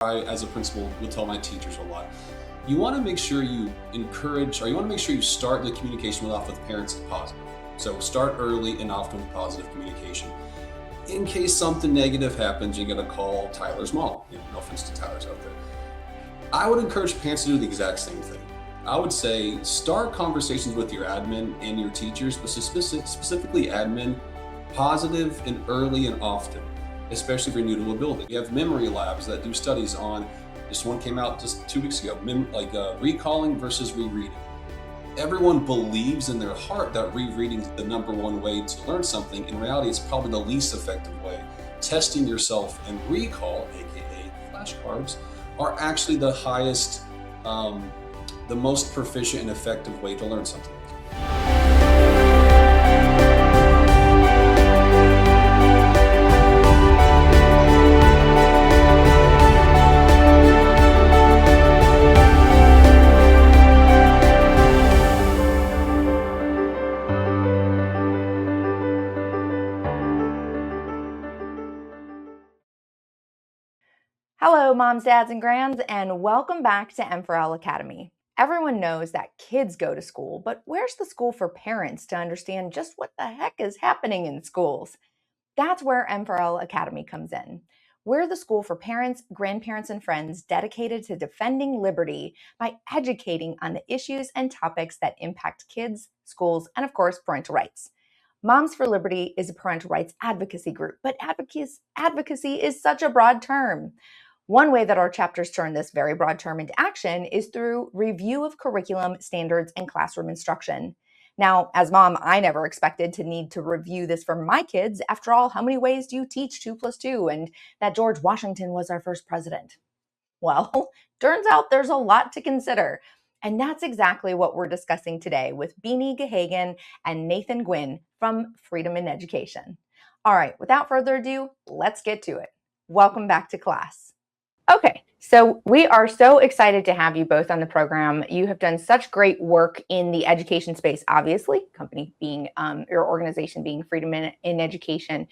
I, as a principal, would tell my teachers a lot. You want to make sure you encourage, or you want to make sure you start the communication off with parents positive. So start early and often with positive communication. In case something negative happens, you're going to call Tyler's mom. No offense to Tyler's out there. I would encourage parents to do the exact same thing. I would say start conversations with your admin and your teachers, but specifically admin, positive and early and often, especially if you're new to a building. We have memory labs that do studies on, this one came out just 2 weeks ago, recalling versus rereading. Everyone believes in their heart that rereading is the number one way to learn something. In reality, it's probably the least effective way. Testing yourself and recall, aka flashcards, are actually the highest, the most proficient and effective way to learn something. Hello, moms, dads, and grands, and welcome back to M4L Academy. Everyone knows that kids go to school, but where's the school for parents to understand just what the heck is happening in schools? That's where M4L Academy comes in. We're the school for parents, grandparents, and friends dedicated to defending liberty by educating on the issues and topics that impact kids, schools, and of course, parental rights. Moms for Liberty is a parental rights advocacy group, but advocacy is such a broad term. One way that our chapters turn this very broad term into action is through review of curriculum, standards, and classroom instruction. Now, as mom, I never expected to need to review this for my kids. After all, how many ways do you teach 2 + 2? And that George Washington was our first president. Well, turns out there's a lot to consider. And that's exactly what we're discussing today with Beanie Gahagan and Nathan Gwynn from Freedom in Education. All right, without further ado, let's get to it. Welcome back to class. Okay, so we are so excited to have you both on the program. You have done such great work in the education space, obviously, company being, your organization being Freedom in Education.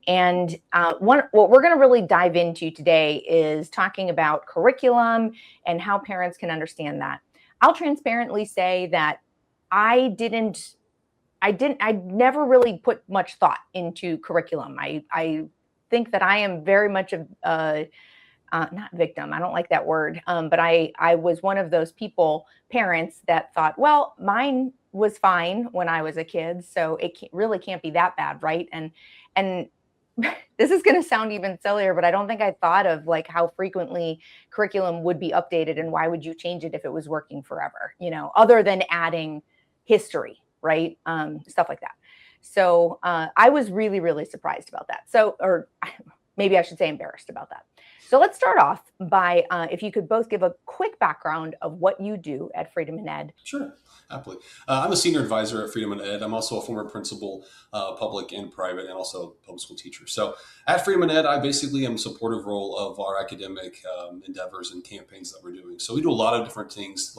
And what we're going to really dive into today is talking about curriculum and how parents can understand that. I'll transparently say that I never really put much thought into curriculum. I think that I am very much not victim, I don't like that word, but I was one of those parents that thought, well, mine was fine when I was a kid, so it really can't be that bad, right? And this is going to sound even sillier, but I don't think I thought of like how frequently curriculum would be updated and why would you change it if it was working forever, other than adding history, right? Stuff like that. So I was really, really surprised about that. Or maybe I should say embarrassed about that. So let's start off by, if you could both give a quick background of what you do at Freedom in Ed. Sure, happily. I'm a senior advisor at Freedom in Ed. I'm also a former principal, public and private, and also public school teacher. So at Freedom in Ed, I basically am a supportive role of our academic endeavors and campaigns that we're doing. So we do a lot of different things,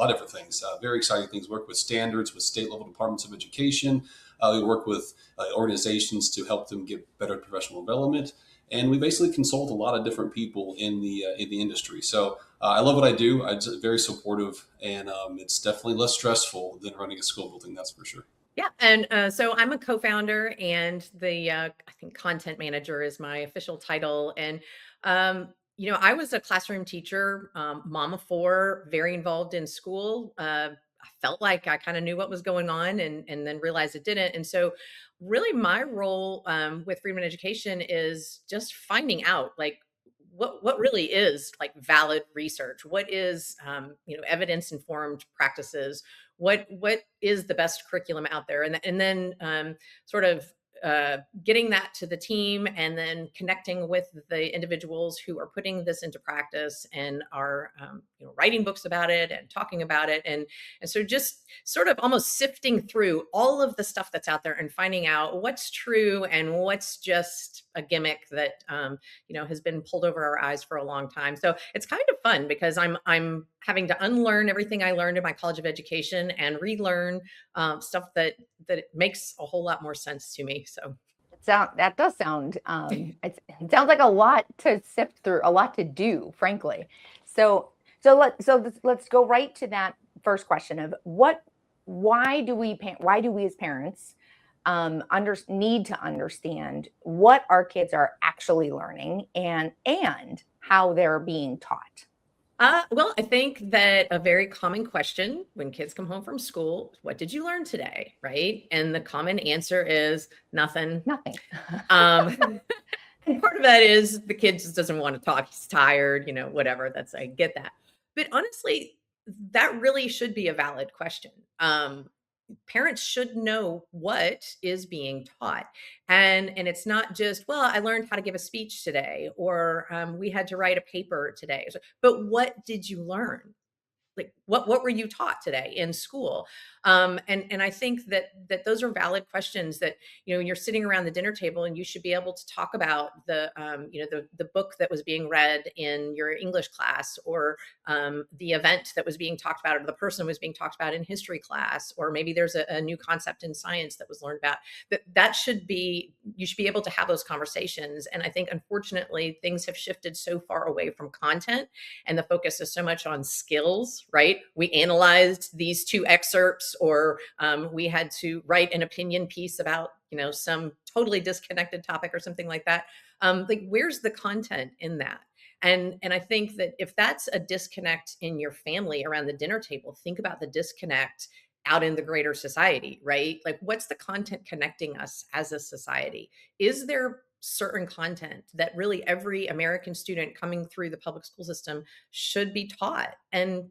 very exciting things. Work with standards, with state level departments of education. We work with organizations to help them get better professional development. And we basically consult a lot of different people in the industry. So I love what I do. I'm very supportive, and it's definitely less stressful than running a school building. That's for sure. Yeah, and so I'm a co-founder, and I think content manager is my official title. And I was a classroom teacher, mom of 4, very involved in school. I felt like I kind of knew what was going on, and then realized it didn't. And so really my role with Freedom in Education is just finding out like what really is like valid research, what is evidence informed practices, what is the best curriculum out there, and then sort of getting that to the team, and then connecting with the individuals who are putting this into practice and are writing books about it and talking about it, and so just sort of almost sifting through all of the stuff that's out there and finding out what's true and what's just a gimmick that has been pulled over our eyes for a long time. So it's kind of fun because I'm having to unlearn everything I learned in my College of Education and relearn stuff that makes a whole lot more sense to me. So That does sound, it sounds like a lot to sift through, a lot to do, frankly. Let's go right to that first question of why do we as parents need to understand what our kids are actually learning and how they're being taught? Well, I think that a very common question when kids come home from school, what did you learn today? Right. And the common answer is nothing. Nothing. And part of that is the kid just doesn't want to talk. He's tired, whatever. I get that. But honestly, that really should be a valid question. Parents should know what is being taught, and it's not just, well, I learned how to give a speech today, or we had to write a paper today. But what did you learn? Like, what were you taught today in school? And I think that those are valid questions that, when you're sitting around the dinner table, and you should be able to talk about the book that was being read in your English class, or the event that was being talked about, or the person was being talked about in history class, or maybe there's a new concept in science that was learned about. You should be able to have those conversations. And I think, unfortunately, things have shifted so far away from content, and the focus is so much on skills, right? We analyzed these two excerpts, or we had to write an opinion piece about, some totally disconnected topic or something like that. Like, where's the content in that? And I think that if that's a disconnect in your family around the dinner table, think about the disconnect out in the greater society, right? Like, what's the content connecting us as a society? Is there certain content that really every American student coming through the public school system should be taught? And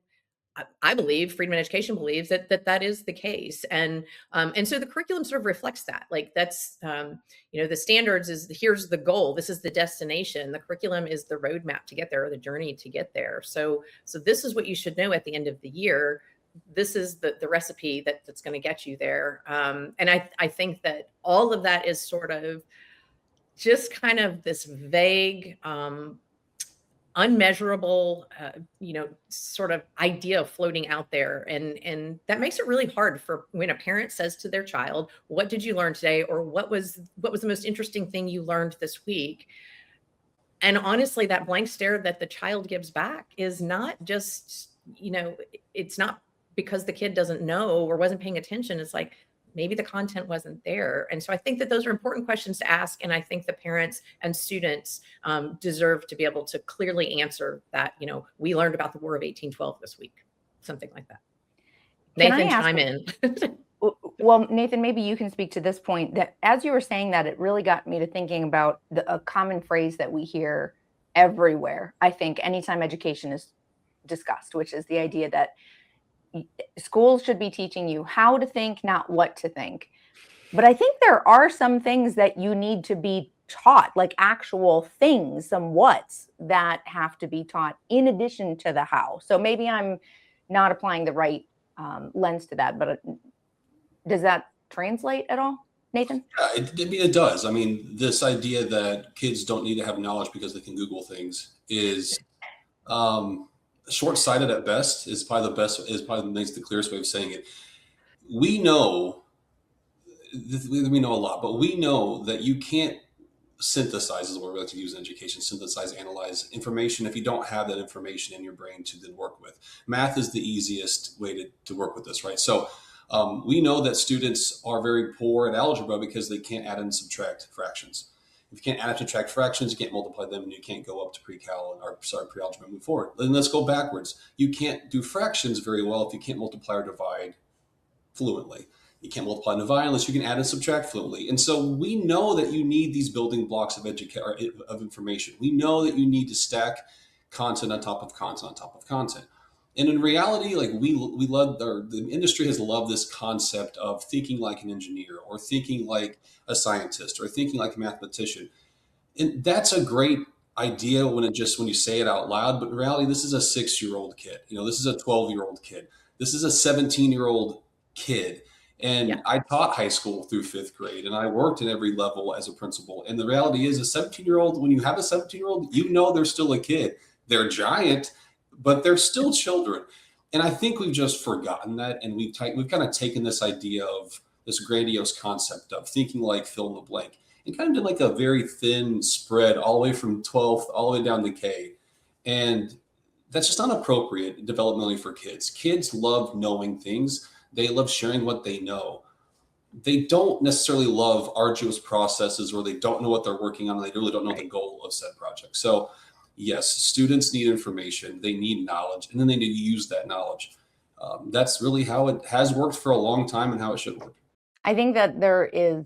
I believe, Freedom of Education believes that is the case. And so the curriculum sort of reflects that. Like, that's, the standards is, here's the goal, this is the destination. The curriculum is the roadmap to get there, or the journey to get there. So this is what you should know at the end of the year. This is the recipe that's going to get you there. And I think that all of that is sort of just kind of this vague, unmeasurable, sort of idea floating out there. And that makes it really hard for when a parent says to their child, what did you learn today? Or what was the most interesting thing you learned this week? And honestly, that blank stare that the child gives back is not just, it's not because the kid doesn't know or wasn't paying attention. It's like, maybe the content wasn't there. And so I think that those are important questions to ask. And I think the parents and students deserve to be able to clearly answer that, we learned about the War of 1812 this week, something like that. Nathan, chime in. Well, Nathan, maybe you can speak to this point, that as you were saying that, it really got me to thinking about a common phrase that we hear everywhere, I think, anytime education is discussed, which is the idea that schools should be teaching you how to think, not what to think. But I think there are some things that you need to be taught, like actual things, some whats that have to be taught in addition to the how. So maybe I'm not applying the right lens to that, but does that translate at all, Nathan? It does. I mean, this idea that kids don't need to have knowledge because they can Google things is short-sighted at best. Is probably makes the clearest way of saying it. We know a lot, but we know that you can't synthesize, is what we like to use in education, synthesize, analyze information if you don't have that information in your brain to then work with. Math is the easiest way to work with this, right? So we know that students are very poor at algebra because they can't add and subtract fractions. If you can't add and subtract fractions, you can't multiply them, and you can't go up to pre-algebra and move forward. Then let's go backwards. You can't do fractions very well if you can't multiply or divide fluently. You can't multiply and divide unless you can add and subtract fluently. And so we know that you need these building blocks of information. We know that you need to stack content on top of content on top of content. And in reality, like we love, the industry has loved this concept of thinking like an engineer, or thinking like a scientist, or thinking like a mathematician. And that's a great idea when you say it out loud. But in reality, this is a 6-year-old kid. This is a 12-year-old kid. This is a 17-year-old kid. And yeah. I taught high school through 5th grade, and I worked at every level as a principal. And the reality is, a 17-year-old, when you have a 17-year-old, they're still a kid. They're giant, but they're still children. And I think we've just forgotten that. And we've kind of taken this idea of this grandiose concept of thinking like fill in the blank. and kind of did like a very thin spread all the way from 12th all the way down to K. And that's just not appropriate developmentally for kids. Kids love knowing things. They love sharing what they know. They don't necessarily love arduous processes where they don't know what they're working on and they really don't know the goal of said project. So yes, students need information, they need knowledge, and then they need to use that knowledge. That's really how it has worked for a long time and how it should work. I think that there is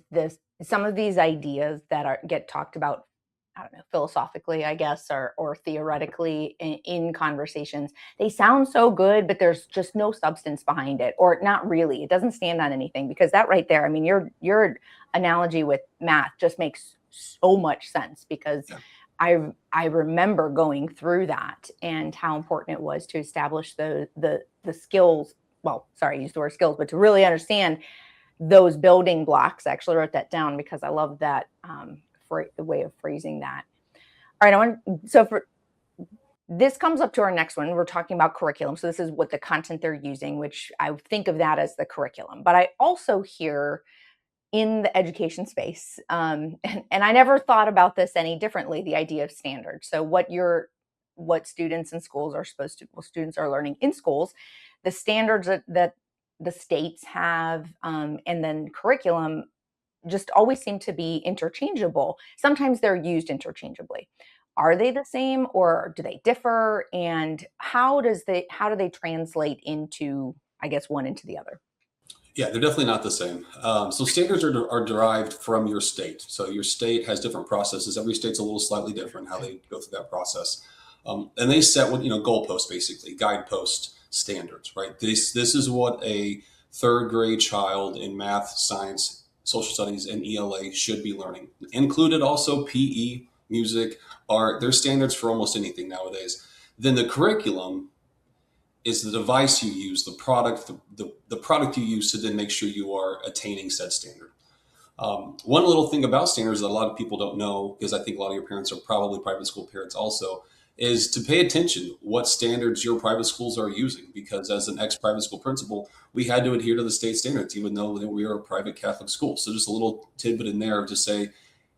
some of these ideas that get talked about, I don't know, philosophically, I guess, or theoretically in conversations. They sound so good, but there's just no substance behind it, or not really. It doesn't stand on anything, because that right there, I mean, your analogy with math just makes so much sense, because Yeah. I remember going through that and how important it was to establish the skills. Well, sorry, I used the word skills, but to really understand those building blocks. I actually wrote that down because I love that the way of phrasing that. All right, so for this comes up to our next one. We're talking about curriculum. So this is what the content they're using, which I think of that as the curriculum. But I also hear in the education space, and I never thought about this any differently, the idea of standards. So what students in schools are students are learning in schools, the standards that the states have, and then curriculum just always seem to be interchangeable. Sometimes they're used interchangeably. Are they the same, or do they differ? And how do they translate into, I guess, one into the other? Yeah, they're definitely not the same. So standards are derived from your state. So your state has different processes. Every state's a little slightly different how they go through that process, and they set what goalposts, basically guidepost standards. Right. This is what a third grade child in math, science, social studies, and ELA should be learning. Included also PE, music, art. There's standards for almost anything nowadays. Then the curriculum is the device you use, the product, the product you use to then make sure you are attaining said standard. One little thing about standards that a lot of people don't know, because I think a lot of your parents are probably private school parents also, is to pay attention what standards your private schools are using. Because as an ex-private school principal, we had to adhere to the state standards, even though we are a private Catholic school. So just a little tidbit in there to say,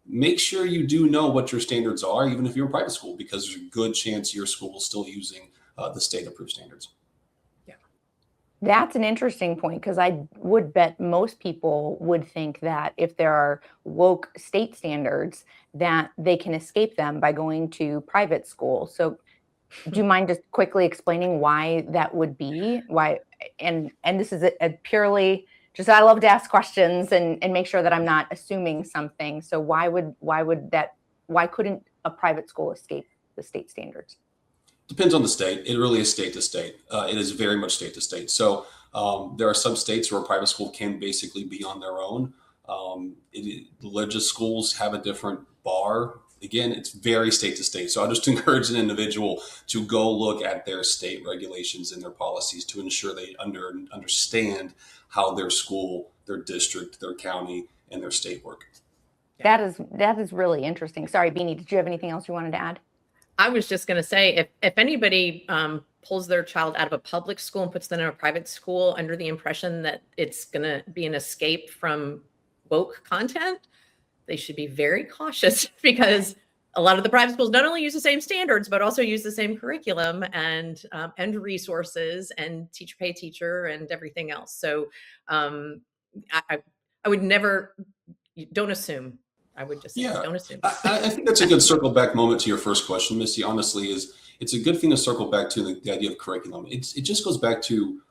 make sure you do know what your standards are, even if you're a private school, because there's a good chance your school is still using the state approved standards. That's an interesting point, because I would bet most people would think that if there are woke state standards, that they can escape them by going to private school. So do you mind just quickly explaining why that would be? Why? And this is a purely just, I love to ask questions and make sure that I'm not assuming something. So why couldn't a private school escape the state standards? Depends on the state. It really is state to state. It is very much state to state. So there are some states where a private school can basically be on their own. Religious schools have a different bar. Again, it's very state to state. So I just encourage an individual to go look at their state regulations and their policies to ensure they understand how their school, their district, their county, and their state work. That is really interesting. Sorry, Beanie, did you have anything else you wanted to add? I was just going to say, if anybody pulls their child out of a public school and puts them in a private school under the impression that it's going to be an escape from woke content, they should be very cautious, because a lot of the private schools not only use the same standards, but also use the same curriculum and resources and teacher pay teacher and everything else. So I would never, don't assume. I would just say, don't assume. I think that's a good circle back moment to your first question, Missy. Honestly, it's a good thing to circle back to the idea of curriculum. It just goes back to,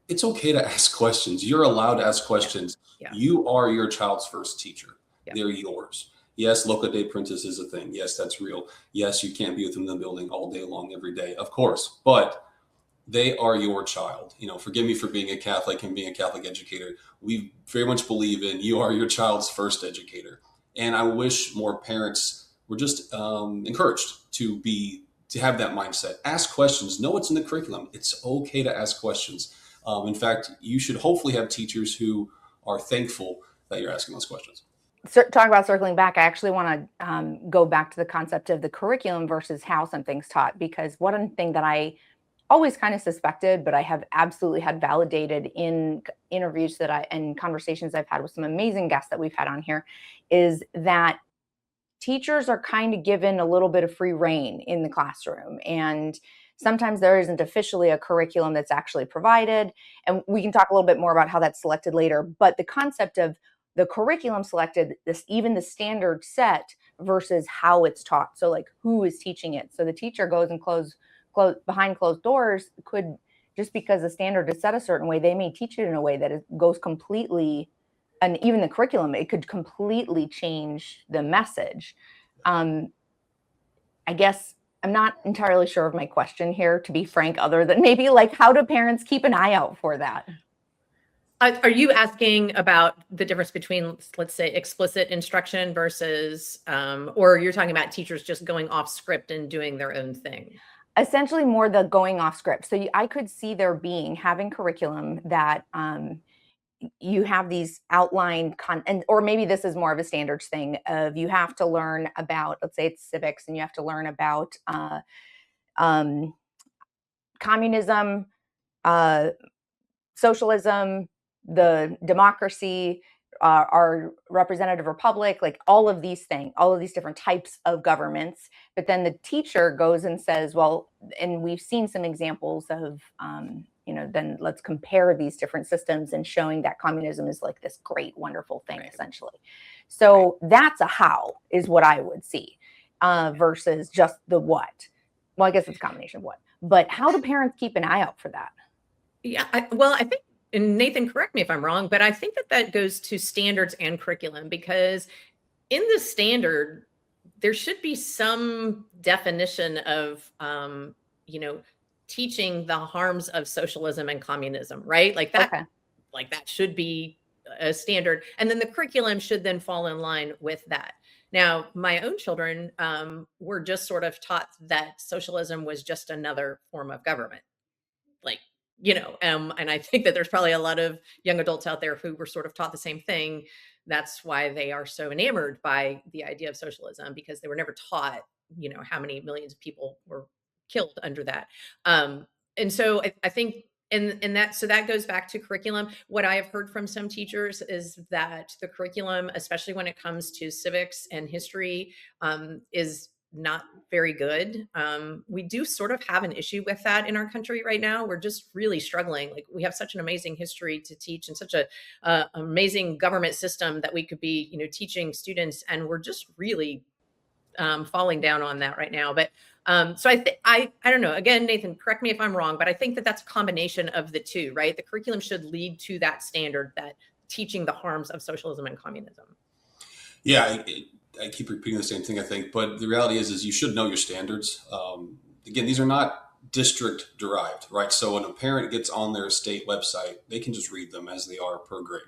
it's okay to ask questions. You're allowed to ask questions. Yeah. You are your child's first teacher. Yeah. They're yours. Yes, local day apprentice is a thing. Yes, that's real. Yes, you can't be with them in the building all day long, every day, of course. But they are your child. Forgive me for being a Catholic and being a Catholic educator. We very much believe in you are your child's first educator. And I wish more parents were just encouraged to have that mindset. Ask questions. Know what's in the curriculum. It's okay to ask questions. In fact, you should hopefully have teachers who are thankful that you're asking those questions. Talk about circling back. I actually want to go back to the concept of the curriculum versus how something's taught, because one thing that I always kind of suspected, but I have absolutely had validated in interviews and conversations I've had with some amazing guests that we've had on here, is that teachers are kind of given a little bit of free reign in the classroom. And sometimes there isn't officially a curriculum that's actually provided. And we can talk a little bit more about how that's selected later. But the concept of the curriculum selected, even the standard set versus how it's taught. So like who is teaching it? So the teacher goes and behind closed doors, could, just because the standard is set a certain way, they may teach it in a way that goes completely, and even the curriculum, it could completely change the message. I guess I'm not entirely sure of my question here, to be frank, other than maybe like, how do parents keep an eye out for that? Are you asking about the difference between, let's say, explicit instruction versus, or you're talking about teachers just going off script and doing their own thing? Essentially more the going off script. So I could see there having curriculum that you have these outlined or maybe this is more of a standards thing of, you have to learn about, let's say it's civics, and you have to learn about communism, socialism, the democracy, our representative republic, like all of these things, all of these different types of governments. But then the teacher goes and says, well, and we've seen some examples of, then let's compare these different systems, and showing that communism is like this great, wonderful thing, right, essentially. So that's a how, is what I would see, versus just the what. Well, I guess it's a combination of what. But how do parents keep an eye out for that? Yeah, I think, and Nathan, correct me if I'm wrong, but I think that goes to standards and curriculum, because in the standard, there should be some definition of, teaching the harms of socialism and communism, right? Like that, okay, like that should be a standard. And then the curriculum should then fall in line with that. Now, my own children were just sort of taught that socialism was just another form of government. Like, and I think that there's probably a lot of young adults out there who were sort of taught the same thing. That's why they are so enamored by the idea of socialism, because they were never taught, how many millions of people were killed under that. And so I think, and that, so that goes back to curriculum. What I have heard from some teachers is that the curriculum, especially when it comes to civics and history, is not very good. We do sort of have an issue with that in our country right now. We're just really struggling. Like, we have such an amazing history to teach, and such a amazing government system that we could be, teaching students, and we're just really falling down on that right now. But so I don't know. Again, Nathan, correct me if I'm wrong, but I think that that's a combination of the two, right? The curriculum should lead to that standard, that teaching the harms of socialism and communism. Yeah, I keep repeating the same thing, I think, but the reality is you should know your standards. Again, these are not district derived, right? So when a parent gets on their state website, they can just read them as they are per grade.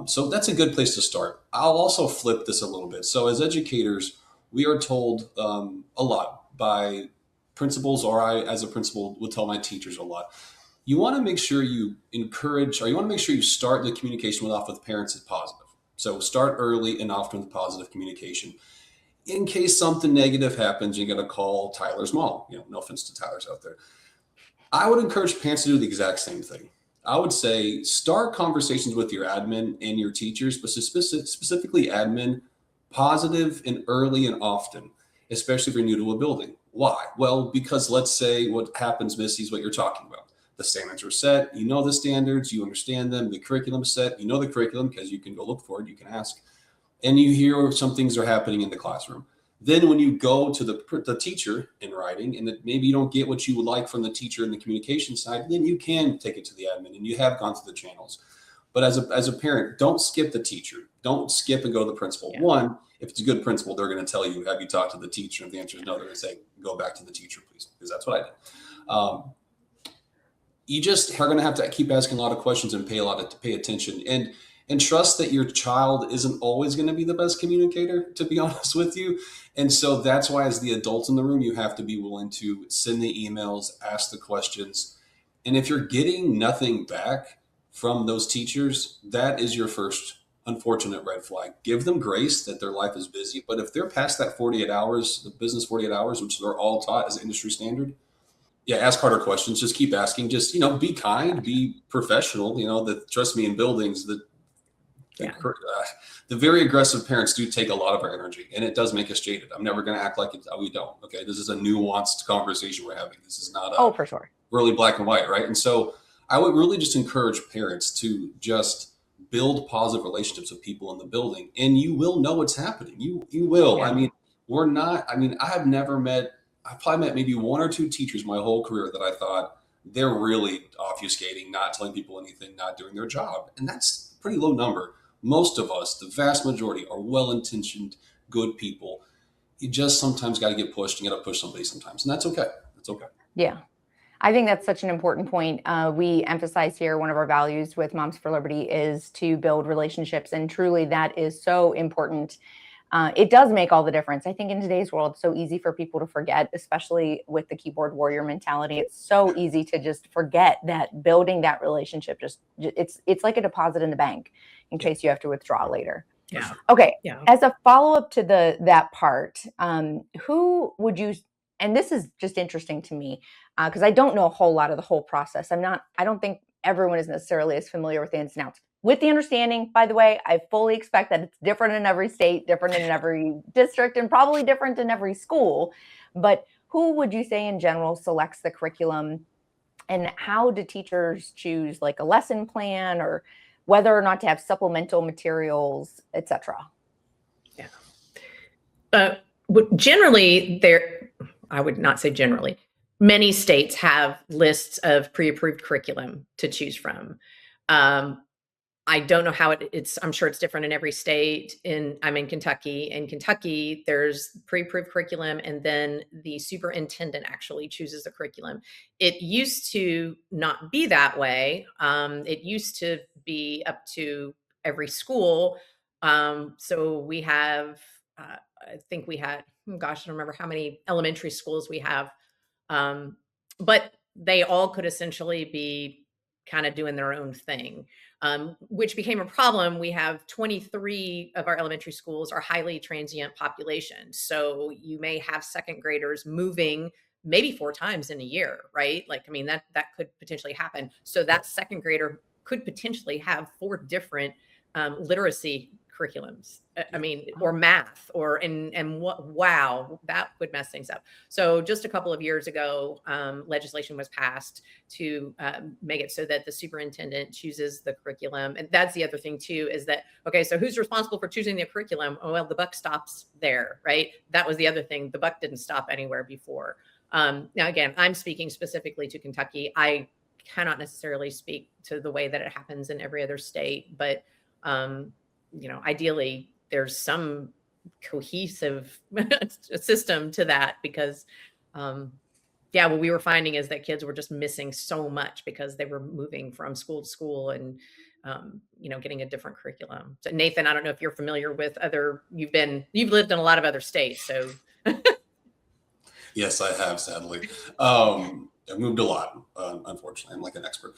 So that's a good place to start. I'll also flip this a little bit. So as educators, we are told a lot by principals, or I, as a principal, will tell my teachers a lot. You want to make sure you encourage, or you want to make sure you start the communication off with parents as positive. So start early and often with positive communication. In case something negative happens, you got to call Tyler's mom. No offense to Tyler's out there. I would encourage parents to do the exact same thing. I would say start conversations with your admin and your teachers, but specifically admin, positive and early and often, especially if you're new to a building. Why? Well, because let's say what happens, Missy, is what you're talking about. The standards are set. You know the standards. You understand them. The curriculum is set. You know the curriculum because you can go look for it. You can ask. And you hear some things are happening in the classroom. Then when you go to the teacher in writing, and that maybe you don't get what you would like from the teacher in the communication side, then you can take it to the admin, and you have gone through the channels. But as a parent, don't skip the teacher. Don't skip and go to the principal. Yeah. One, if it's a good principal, they're going to tell you, have you talked to the teacher? If the answer is no, they're going to say, go back to the teacher, please, because that's what I did. You just are going to have to keep asking a lot of questions and pay attention, and trust that your child isn't always going to be the best communicator, to be honest with you. And so that's why, as the adults in the room, you have to be willing to send the emails, ask the questions. And if you're getting nothing back from those teachers, that is your first unfortunate red flag. Give them grace that their life is busy. But if they're past that 48 hours, the business 48 hours, which they're all taught as industry standard, Yeah, ask harder questions. Just keep asking. Just, be kind, be professional. Trust me, in buildings, Yeah. the very aggressive parents do take a lot of our energy, and it does make us jaded. I'm never going to act like we don't. Okay, this is a nuanced conversation we're having. This is not For sure. really black and white, right? And so I would really just encourage parents to just build positive relationships with people in the building, and you will know it's happening. You will. Yeah. I mean, I've probably met maybe one or two teachers my whole career that I thought they're really obfuscating, not telling people anything, not doing their job. And that's a pretty low number. Most of us, the vast majority, are well-intentioned, good people. You just sometimes got to get pushed and got to push somebody sometimes. And that's okay. That's okay. Yeah. I think that's such an important point. We emphasize here, one of our values with Moms for Liberty is to build relationships. And truly, that is so important. It does make all the difference. I think in today's world, it's so easy for people to forget, especially with the keyboard warrior mentality. It's so easy to just forget that building that relationship, it's like a deposit in the bank in case you have to withdraw later. Yeah. Okay. Yeah. As a follow-up to that part, who would you, and this is just interesting to me, because I don't know a whole lot of the whole process. I don't think everyone is necessarily as familiar with the ins and outs. With the understanding, by the way, I fully expect that it's different in every state, different in every district, and probably different in every school. But who would you say in general selects the curriculum, and how do teachers choose like a lesson plan, or whether or not to have supplemental materials, etc.? Yeah. Generally, I would not say generally. Many states have lists of pre-approved curriculum to choose from. I don't know how it's, I'm sure it's different in every state. I'm in Kentucky. In Kentucky, there's pre-approved curriculum, and then the superintendent actually chooses the curriculum. It used to not be that way. It used to be up to every school. So we have, I think we had, I don't remember how many elementary schools we have. But they all could essentially be kind of doing their own thing, which became a problem. We have 23 of our elementary schools are highly transient populations. So you may have second graders moving maybe 4 times in a year, right? Like, I mean, that could potentially happen. So that second grader could potentially have 4 different literacy curriculums. I mean, or math, wow, that would mess things up. So just a couple of years ago, legislation was passed to make it so that the superintendent chooses the curriculum. And that's the other thing too, is that, okay, so who's responsible for choosing the curriculum? Oh, well, the buck stops there, right? That was the other thing. The buck didn't stop anywhere before. Now, again, I'm speaking specifically to Kentucky. I cannot necessarily speak to the way that it happens in every other state, but ideally there's some cohesive system to that, because what we were finding is that kids were just missing so much because they were moving from school to school and getting a different curriculum. So Nathan, I don't know if you're familiar with you've lived in a lot of other states, so Yes, I have, sadly. I've moved a lot, unfortunately. I'm like an expert.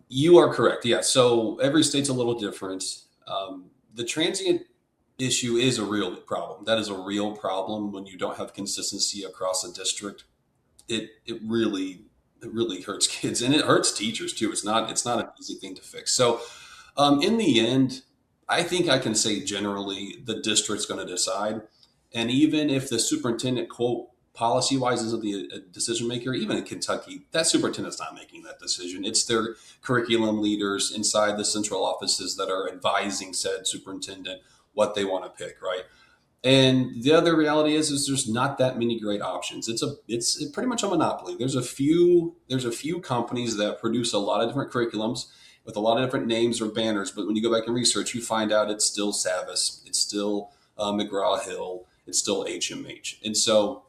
You are correct. Yeah. So every state's a little different. The transient issue is a real problem. That is a real problem when you don't have consistency across a district. It really hurts kids, and it hurts teachers too. It's not an easy thing to fix. So in the end, I think I can say generally the district's going to decide. And even if the superintendent, quote, policy wise isn't the decision maker, even in Kentucky, that superintendent's not making that decision. It's their curriculum leaders inside the central offices that are advising said superintendent what they want to pick, right? And the other reality is there's not that many great options. It's pretty much a monopoly. There's a few companies that produce a lot of different curriculums with a lot of different names or banners, but when you go back and research, you find out it's still Savvis, it's still McGraw-Hill, it's still HMH. And so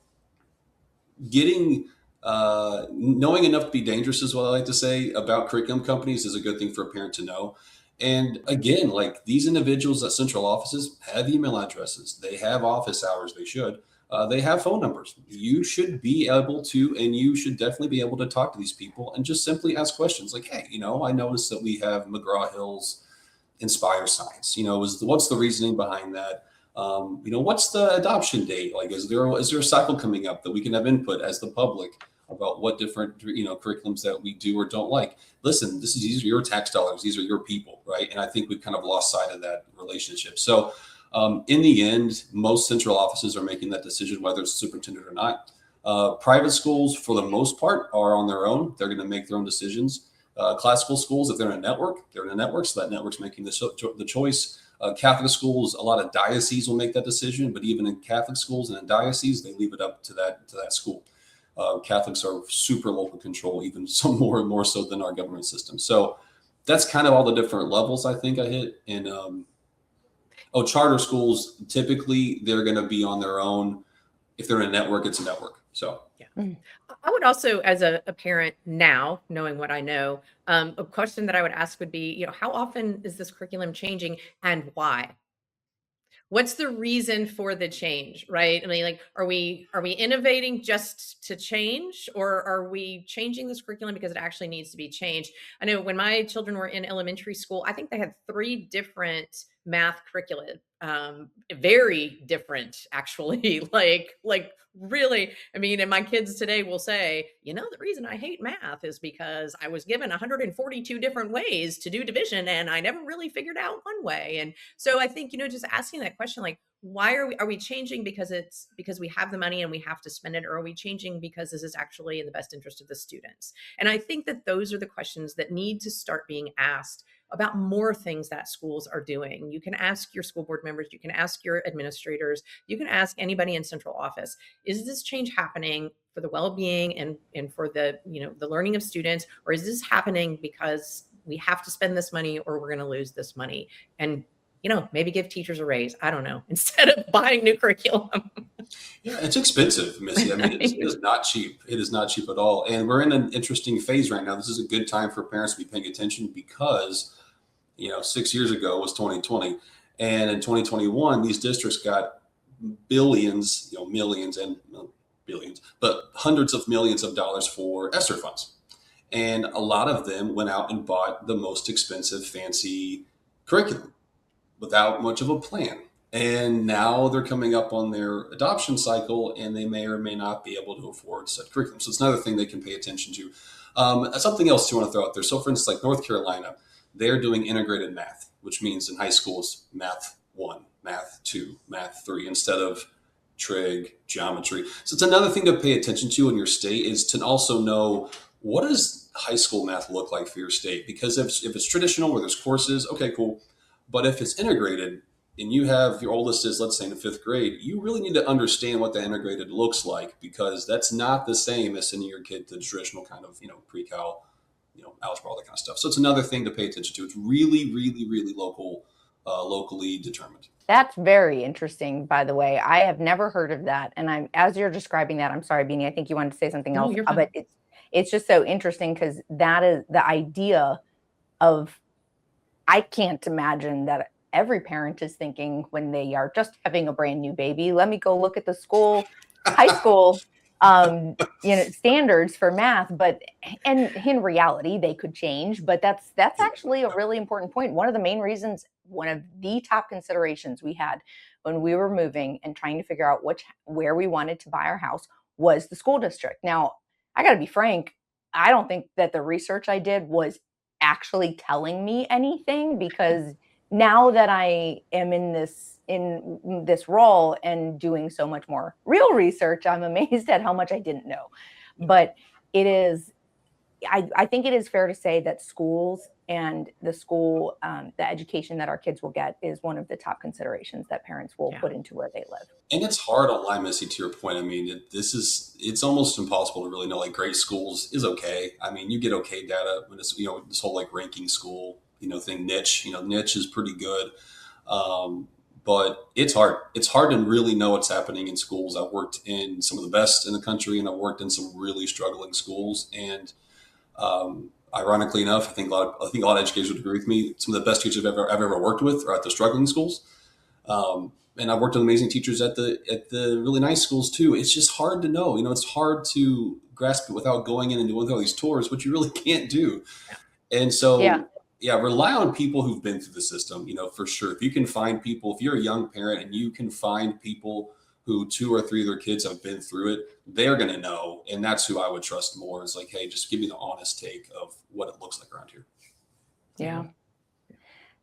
knowing enough to be dangerous is what I like to say about curriculum companies is a good thing for a parent to know. And again, like these individuals at central offices have email addresses, they have office hours, they should, they have phone numbers. You should be able to, and you should definitely be able to talk to these people and just simply ask questions like, hey, I noticed that we have McGraw-Hill's Inspire Science, what's the reasoning behind that? What's the adoption date? Like, is there a cycle coming up that we can have input as the public? about what different, curriculums that we do or don't like. Listen, these are your tax dollars. These are your people, right? And I think we've kind of lost sight of that relationship. So in the end, most central offices are making that decision, whether it's superintendent or not. Private schools, for the most part, are on their own. They're going to make their own decisions. Classical schools, if they're in a network, they're in a network, so that network's making the choice. Catholic schools, a lot of dioceses will make that decision, but even in Catholic schools and in dioceses, they leave it up to that school. Catholics are super local control, even some more so than our government system. So that's kind of all the different levels I think I hit. And charter schools, typically they're going to be on their own. If they're in a network, it's a network. So Yeah. I would also, as a parent now, knowing what I know, a question that I would ask would be, how often is this curriculum changing and why? What's the reason for the change, right? I mean, like, are we innovating just to change, or are we changing this curriculum because it actually needs to be changed? I know when my children were in elementary school, I think they had 3 different math curricula, very different actually, like really. I mean, and my kids today will say, the reason I hate math is because I was given 142 different ways to do division and I never really figured out one way. And so I think, just asking that question, like, why are we changing because we have the money and we have to spend it, or are we changing because this is actually in the best interest of the students? And I think that those are the questions that need to start being asked about more things that schools are doing. You can ask your school board members, you can ask your administrators, you can ask anybody in central office, is this change happening for the well-being and for the, the learning of students, or is this happening because we have to spend this money or we're going to lose this money? And maybe give teachers a raise. I don't know, instead of buying new curriculum. Yeah, it's expensive, Missy. I mean, it is not cheap. It is not cheap at all. And we're in an interesting phase right now. This is a good time for parents to be paying attention because, 6 years ago was 2020. And in 2021, these districts got billions, millions and billions, but hundreds of millions of dollars for ESSER funds. And a lot of them went out and bought the most expensive, fancy curriculum without much of a plan. And now they're coming up on their adoption cycle and they may or may not be able to afford such curriculum. So it's another thing they can pay attention to. Something else you want to throw out there. So for instance, like North Carolina, they're doing integrated math, which means in high school it's math 1, math 2, math 3, instead of trig, geometry. So it's another thing to pay attention to in your state, is to also know, what does high school math look like for your state? Because if it's traditional where there's courses, okay, cool. But if it's integrated and you have your oldest is, let's say, in the 5th grade, you really need to understand what that integrated looks like, because that's not the same as sending your kid to the traditional kind of, pre-cal, algebra, all that kind of stuff. So it's another thing to pay attention to. It's really, really, really locally determined. That's very interesting, by the way. I have never heard of that. And as you're describing that, I'm sorry, Beanie, I think you wanted to say something else, but it's just so interesting because that is the idea of, I can't imagine that every parent is thinking when they are just having a brand new baby, let me go look at the high school, standards for math. And in reality, they could change, but that's actually a really important point. One of the main reasons, one of the top considerations we had when we were moving and trying to figure out where we wanted to buy our house was the school district. Now, I got to be frank, I don't think that the research I did was actually telling me anything, because now that I am in this role and doing so much more real research, I'm amazed at how much I didn't know. But I think it is fair to say that schools and the education that our kids will get is one of the top considerations that parents will put into where they live. And it's hard online, Missy, to your point. I mean, it's almost impossible to really know. Like, great schools is okay. I mean, you get okay data when it's, this whole like ranking school, thing, niche is pretty good. But it's hard. It's hard to really know what's happening in schools. I've worked in some of the best in the country, and I've worked in some really struggling schools. And ironically enough, I think a lot of educators would agree with me. Some of the best teachers I've ever worked with are at the struggling schools. And I've worked with amazing teachers at the really nice schools too. It's just hard to know. It's hard to grasp it without going in and doing all these tours, which you really can't do. And so, rely on people who've been through the system, for sure. If you can find people, if you're a young parent and you can find people who 2 or 3 of their kids have been through it, they're going to know. And that's who I would trust more, is like, hey, just give me the honest take of what it looks like around here. Yeah.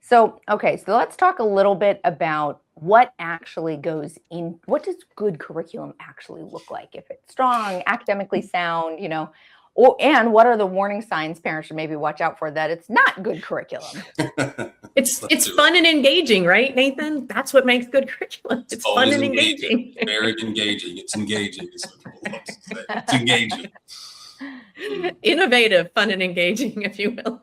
So, okay, so let's talk a little bit about what actually goes in. What does good curriculum actually look like? If it's strong, academically sound, and what are the warning signs parents should maybe watch out for that it's not good curriculum? It's fun and engaging, right, Nathan? That's what makes good curriculum. It's fun and engaging. Very engaging. It's engaging. Is what people love to say. It's engaging. Innovative, fun, and engaging, if you will.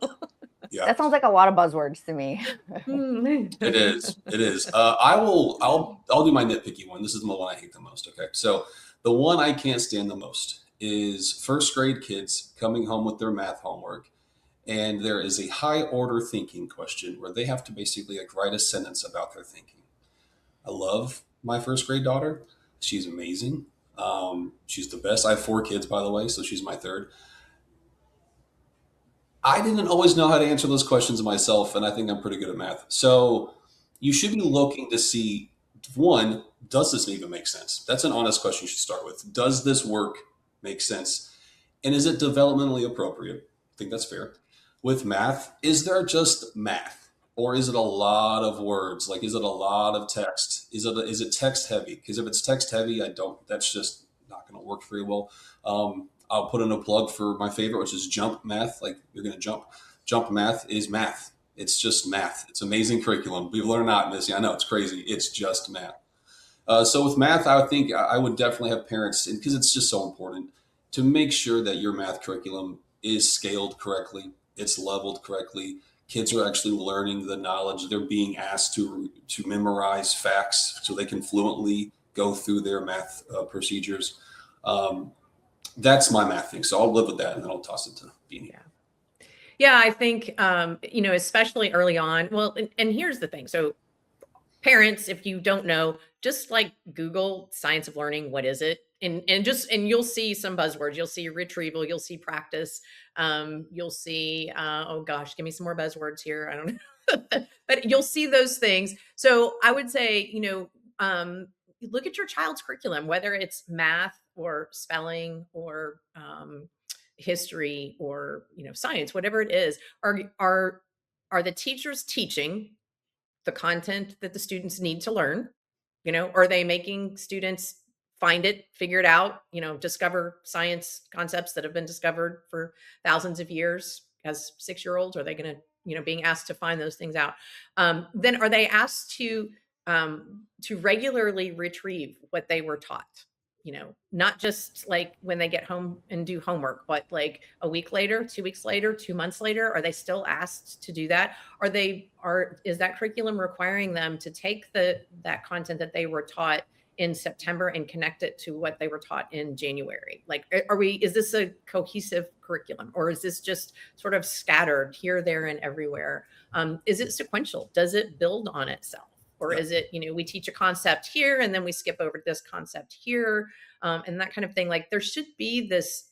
Yeah. That sounds like a lot of buzzwords to me. It is. It is. I'll do my nitpicky one. This is the one I hate the most. Okay. So the one I can't stand the most is first grade kids coming home with their math homework. And there is a high order thinking question where they have to basically like write a sentence about their thinking. I love my first grade daughter. She's amazing. She's the best. I have 4 kids, by the way, so she's my third. I didn't always know how to answer those questions myself, and I think I'm pretty good at math. So you should be looking to see, one, does this even make sense? That's an honest question you should start with. Does this work make sense? And is it developmentally appropriate? I think that's fair. With math, is there just math? Or is it a lot of words? Like, is it a lot of text? Is it text heavy? Because if it's text heavy, that's just not going to work very well. I'll put in a plug for my favorite, which is jump math. Like, you're going to jump. Jump math is math. It's just math. It's amazing curriculum. Believe it or not, Missy, I know it's crazy. It's just math. So with math, I think I would definitely have parents, because it's just so important, to make sure that your math curriculum is scaled correctly. It's leveled correctly. Kids are actually learning the knowledge. They're being asked to memorize facts so they can fluently go through their math procedures. That's my math thing. So I'll live with that, and then I'll toss it to Beanie. Yeah, I think, especially early on. Well, and here's the thing. So parents, if you don't know, just like Google science of learning, what is it? And you'll see some buzzwords. You'll see retrieval, you'll see practice, you'll see, oh gosh, give me some more buzzwords here. I don't know. But you'll see those things. So I would say, look at your child's curriculum, whether it's math or spelling or history or science, whatever it is. Are the teachers teaching the content that the students need to learn? Are they making students find it, figure it out, discover science concepts that have been discovered for thousands of years as 6-year-olds? Are they going to, being asked to find those things out? Then are they asked to regularly retrieve what they were taught? Not just like when they get home and do homework, but like a week later, 2 weeks later, 2 months later, are they still asked to do that? Is that curriculum requiring them to take that content that they were taught in September and connect it to what they were taught in January? Like, is this a cohesive curriculum, or is this just sort of scattered here, there, and everywhere? Is it sequential? Does it build on itself? Or is it, we teach a concept here and then we skip over to this concept here, and that kind of thing? Like, there should be this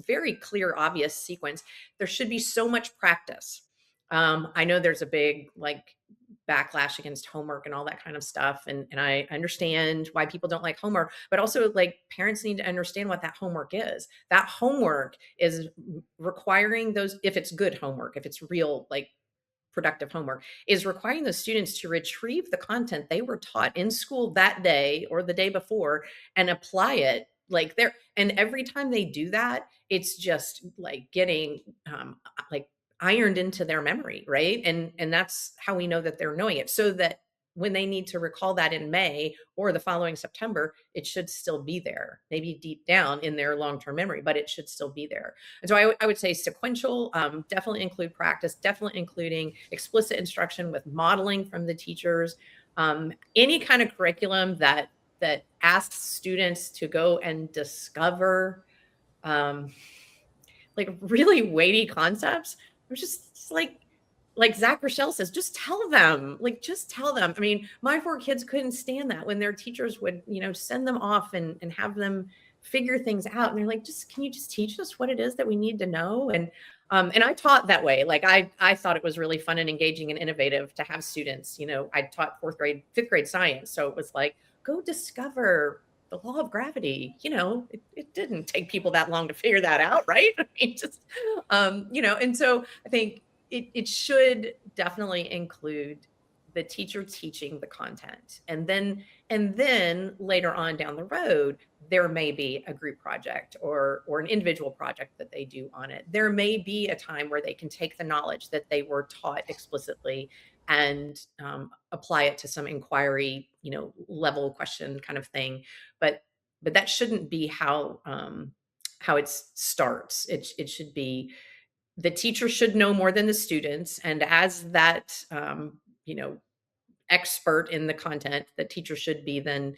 very clear, obvious sequence. There should be so much practice. I know there's a big backlash against homework and all that kind of stuff. And I understand why people don't like homework, but also parents need to understand what that homework is. That homework is requiring those, if it's good homework, if it's real, productive homework, is requiring the students to retrieve the content they were taught in school that day or the day before and apply it and every time they do that, it's just getting ironed into their memory, right? And that's how we know that they're knowing it, so that when they need to recall that in May or the following September, it should still be there, maybe deep down in their long-term memory, but it should still be there. And so I would say sequential, definitely include practice, definitely including explicit instruction with modeling from the teachers, any kind of curriculum that asks students to go and discover really weighty concepts. I'm just like Zach Rochelle says, just tell them. I mean, my 4 kids couldn't stand that when their teachers would, send them off and have them figure things out. And they're like, can you just teach us what it is that we need to know? And I taught that way. I thought it was really fun and engaging and innovative to have students, I taught 4th grade, 5th grade science. So it was like, go discover the law of gravity. It didn't take people that long to figure that out, right? I mean, just, and so I think it should definitely include the teacher teaching the content. And then later on down the road, there may be a group project or an individual project that they do on it. There may be a time where they can take the knowledge that they were taught explicitly and apply it to some inquiry, level question kind of thing. But that shouldn't be how it starts. It should be the teacher should know more than the students, and as that expert in the content, the teacher should be then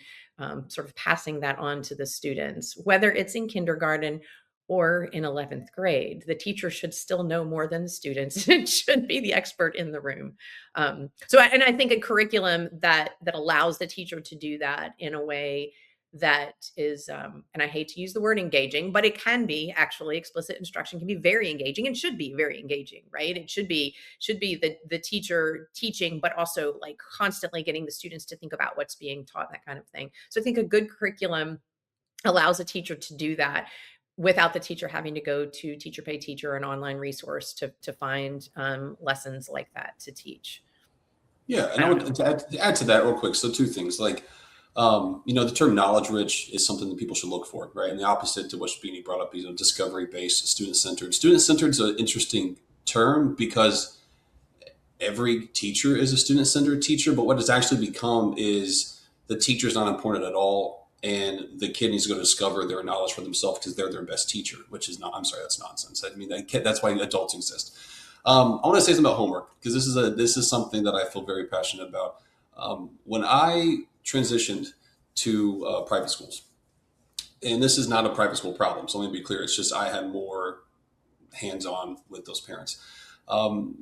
sort of passing that on to the students, whether it's in kindergarten or in 11th grade. The teacher should still know more than the students. It should be the expert in the room. And I think a curriculum that allows the teacher to do that in a way that is, and I hate to use the word engaging, but it can be actually explicit instruction can be very engaging and should be very engaging, right? It should be the teacher teaching, but also like constantly getting the students to think about what's being taught, that kind of thing. So I think a good curriculum allows a teacher to do that without the teacher having to go to Teacher Pay Teacher, an online resource, to find lessons like that to teach. Yeah, and I would to add to that real quick. So two things, like the term knowledge rich is something that people should look for, right? And the opposite to what Beanie brought up, discovery based, student centered. Student centered is an interesting term because every teacher is a student centered teacher, but what it's actually become is the teacher's not important at all, and the kid needs to go discover their knowledge for themselves because they're their best teacher, which is not. I'm sorry, that's nonsense. I mean, that's why adults exist. I want to say something about homework because this is something that I feel very passionate about. When I transitioned to private schools, and this is not a private school problem, so let me be clear. It's just I had more hands-on with those parents.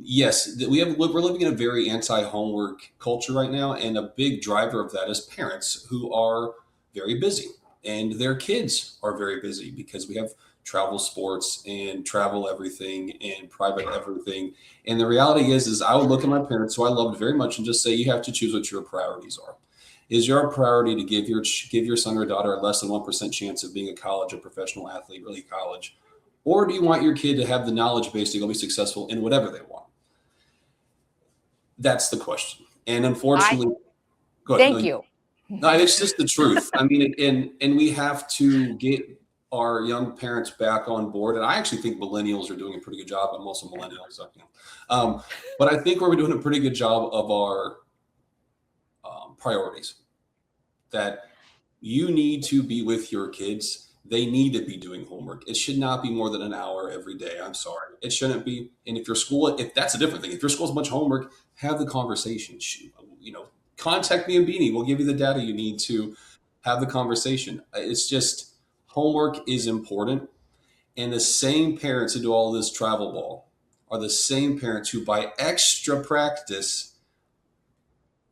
Yes, we're living in a very anti-homework culture right now, and a big driver of that is parents who are very busy, and their kids are very busy because we have travel sports and travel everything and private everything. And the reality is I would look at my parents, who I loved very much, and just say, you have to choose what your priorities are. Is your priority to give your son or daughter a less than 1% chance of being a college or professional athlete, really college? Or do you want your kid to have the knowledge base to go be successful in whatever they want? That's the question. And unfortunately, thank you. No, it's just the truth. I mean, and we have to get our young parents back on board. And I actually think millennials are doing a pretty good job. I'm also millennials, but I think we're doing a pretty good job of our priorities. That you need to be with your kids. They need to be doing homework. It should not be more than an hour every day. I'm sorry. It shouldn't be. And if that's a different thing. If your school has a bunch of homework, have the conversation. Contact me and Beanie. We'll give you the data you need to have the conversation. It's just homework is important. And the same parents who do all this travel ball are the same parents who buy extra practice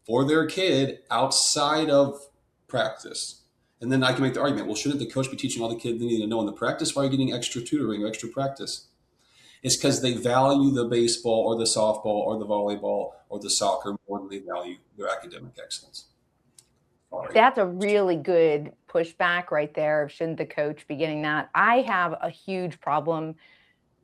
for their kid outside of practice. And then I can make the argument, well, shouldn't the coach be teaching all the kids they need to know in the practice? Why are you getting extra tutoring or extra practice? It's because they value the baseball or the softball or the volleyball or the soccer more than they value their academic excellence. Sorry. That's a really good pushback right there. Shouldn't the coach be getting that? I have a huge problem.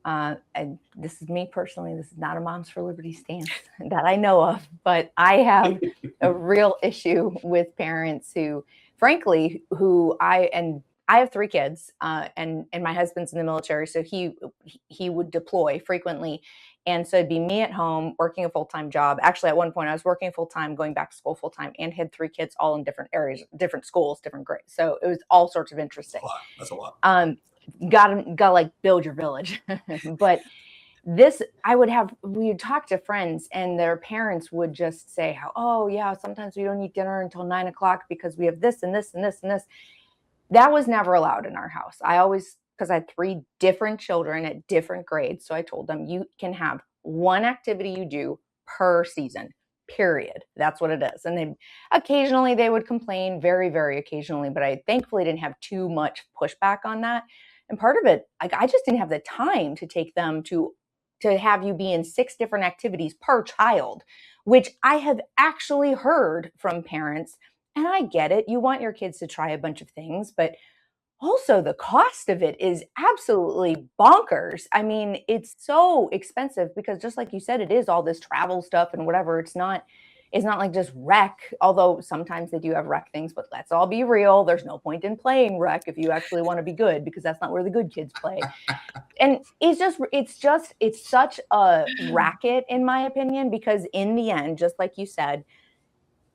And this is me personally. This is not a Moms for Liberty stance that I know of, but I have a real issue with parents who, frankly, I have 3 kids, and my husband's in the military, so he would deploy frequently, and so it'd be me at home working a full-time job. Actually, at one point, I was working full-time, going back to school full-time, and had 3 kids all in different areas, different schools, different grades. So it was all sorts of interesting. That's a lot. Gotta like build your village. But we would talk to friends, and their parents would just say how, oh yeah, sometimes we don't eat dinner until 9 o'clock because we have this and this and this and this. That was never allowed in our house. Because I had 3 different children at different grades. So I told them, you can have one activity you do per season, period. That's what it is. And then occasionally they would complain, very, very occasionally, but I thankfully didn't have too much pushback on that. And part of it, like, I just didn't have the time to take them to have you be in 6 different activities per child, which I have actually heard from parents And I get it. You want your kids to try a bunch of things, but also the cost of it is absolutely bonkers. I mean, it's so expensive because just like you said, it is all this travel stuff and whatever. It's not like just rec, although sometimes they do have rec things, but let's all be real. There's no point in playing rec if you actually want to be good, because that's not where the good kids play. And it's such a racket, in my opinion, because in the end, just like you said,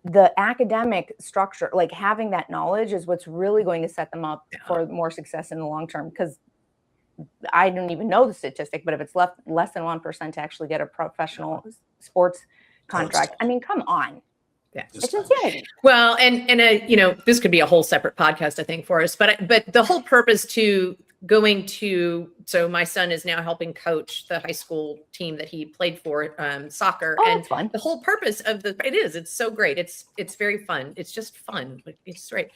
the academic structure, like having that knowledge, is what's really going to set them up for more success in the long term. Because I don't even know the statistic, but if it's less than 1% to actually get a professional sports contract, I mean, come on. Yeah. It's insanity. Well, and this could be a whole separate podcast, I think, for us. But the whole purpose to going to, so my son is now helping coach the high school team that he played for, soccer. Oh, and that's fun. The whole purpose of it's so great. It's very fun. It's just fun. It's great.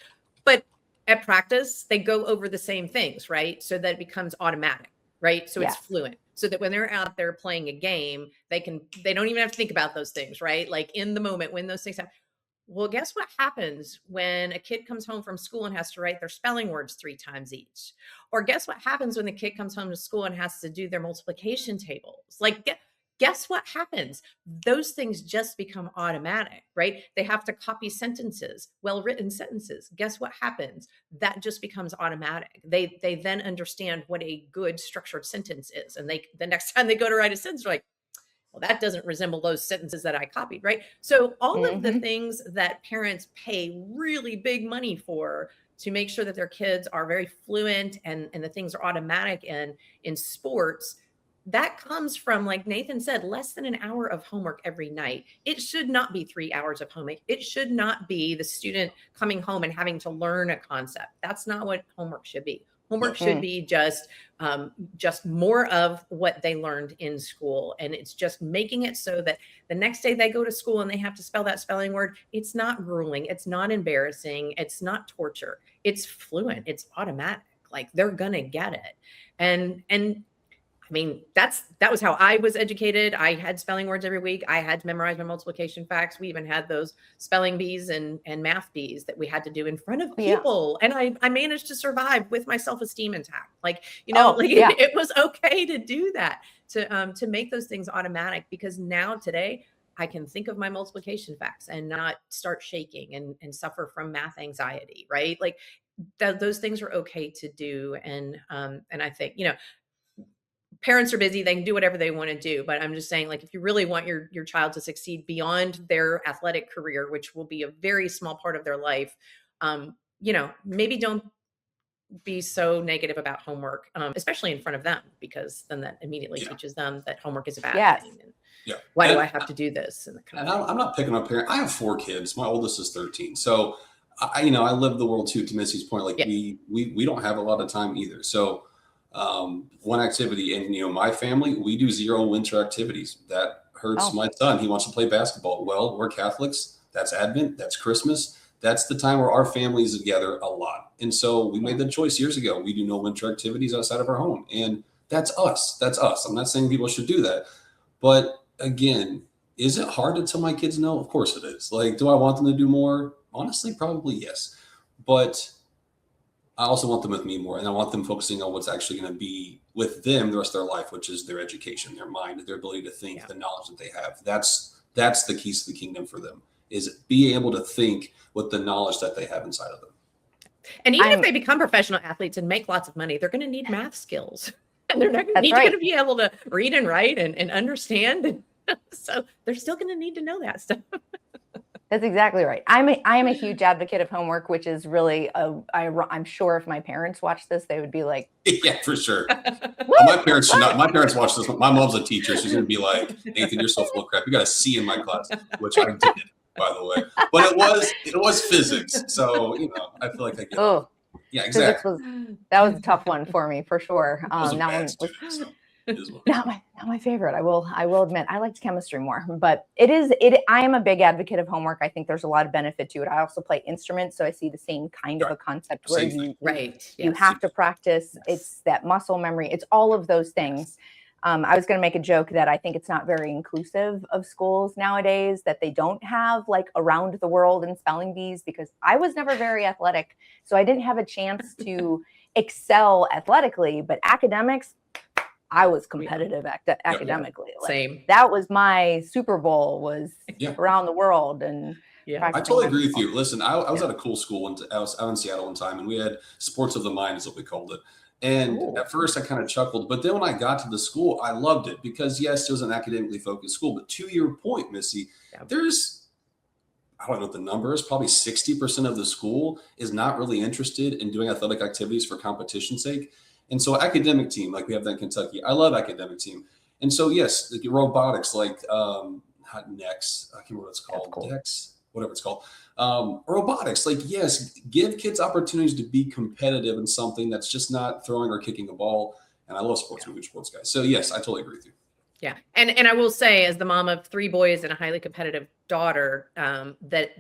But at practice, they go over the same things, right? So that it becomes automatic, right? So it's fluent. So that when they're out there playing a game, they don't even have to think about those things, right? Like in the moment when those things happen. Well, guess what happens when a kid comes home from school and has to write their spelling words 3 times each? Or guess what happens when the kid comes home to school and has to do their multiplication tables? Like, guess what happens? Those things just become automatic, right? They have to copy sentences, well-written sentences. Guess what happens? That just becomes automatic. They then understand what a good structured sentence is. And the next time they go to write a sentence, they're like, well, that doesn't resemble those sentences that I copied, right? So all of the things that parents pay really big money for to make sure that their kids are very fluent and the things are automatic in sports, that comes from, like Nathan said, less than an hour of homework every night. It should not be 3 hours of homework. It should not be the student coming home and having to learn a concept. That's not what homework should be. Homework should be just more of what they learned in school. And it's just making it so that the next day they go to school and they have to spell that spelling word. It's not grueling. It's not embarrassing. It's not torture. It's fluent. It's automatic. Like they're going to get it. And I mean, that was how I was educated. I had spelling words every week. I had to memorize my multiplication facts. We even had those spelling bees and math bees that we had to do in front of people. And I managed to survive with my self-esteem intact. Like, it was okay to do that, to make those things automatic, because now today I can think of my multiplication facts and not start shaking and suffer from math anxiety, right? Like those things are okay to do. And I think, parents are busy. They can do whatever they want to do. But I'm just saying, like, if you really want your child to succeed beyond their athletic career, which will be a very small part of their life, maybe don't be so negative about homework, especially in front of them, because then that immediately teaches them that homework is a bad thing. And why do I have to do this? And I'm not picking on a parent. I have 4 kids. My oldest is 13. So, I live the world too, to Missy's point. Like we don't have a lot of time either. So, one activity, and my family, we do 0 winter activities. That hurts my son. He wants to play basketball. Well, we're Catholics. That's Advent. That's Christmas. That's the time where our family is together a lot. And so we made the choice years ago. We do no winter activities outside of our home. And that's us. That's us. I'm not saying people should do that. But again, is it hard to tell my kids no? Of course it is. Like, do I want them to do more? Honestly, probably yes. But I also want them with me more, and I want them focusing on what's actually going to be with them the rest of their life, which is their education, their mind, their ability to think, the knowledge that they have. That's the keys to the kingdom for them, is being able to think with the knowledge that they have inside of them. And even if they become professional athletes and make lots of money, they're going to need math skills, and they're not going to be able to read and write and understand. So they're still going to need to know that stuff. That's exactly right. I am a huge advocate of homework, which is really, I'm sure if my parents watch this, they would be like, yeah, for sure. My parents should not. My parents watch this. My mom's a teacher. She's going to be like, Nathan, you're so full of crap. You got a C in my class, which I did, by the way. But it was physics. So, I feel like I get it. Yeah, exactly. That was a tough one for me, for sure. Not my favorite. I will admit, I liked chemistry more, but I am a big advocate of homework. I think there's a lot of benefit to it. I also play instruments, so I see the same kind of a concept where you have to practice. It's that muscle memory. It's all of those things. I was going to make a joke that I think it's not very inclusive of schools nowadays, that they don't have like around the world and spelling bees, because I was never very athletic. So I didn't have a chance to excel athletically, but academics, I was competitive academically. Like, same. that was my Super Bowl, was around the world. And I totally agree with you. Listen, I was at a cool school, I was out in Seattle one time, and we had sports of the mind is what we called it. And at first I kind of chuckled, but then when I got to the school, I loved it because yes, it was an academically focused school, but to your point, Missy, there's, I don't know what the number is, probably 60% of the school is not really interested in doing athletic activities for competition's sake. And so academic team, like we have that in Kentucky, I love academic team. And so, yes, like robotics, like not Next, I can't remember what it's called, cool. Dex, whatever it's called. Robotics, like, yes, give kids opportunities to be competitive in something that's just not throwing or kicking a ball. And I love sports, I'm a huge sports guy. So yes, I totally agree with you. Yeah. And I will say, as the mom of 3 boys and a highly competitive daughter, that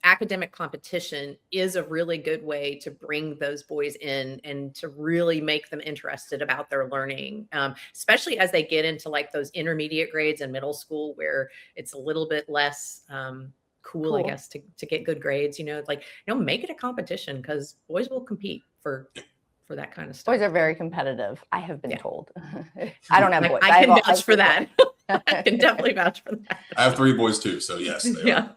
academic competition is a really good way to bring those boys in and to really make them interested about their learning, especially as they get into like those intermediate grades in middle school, where it's a little bit less cool, I guess, to get good grades, like, make it a competition, because boys will compete for that kind of stuff. Boys are very competitive, I have been told. I don't have boys. I can vouch for that. I can definitely vouch for that. I have 3 boys too, so yes. They are.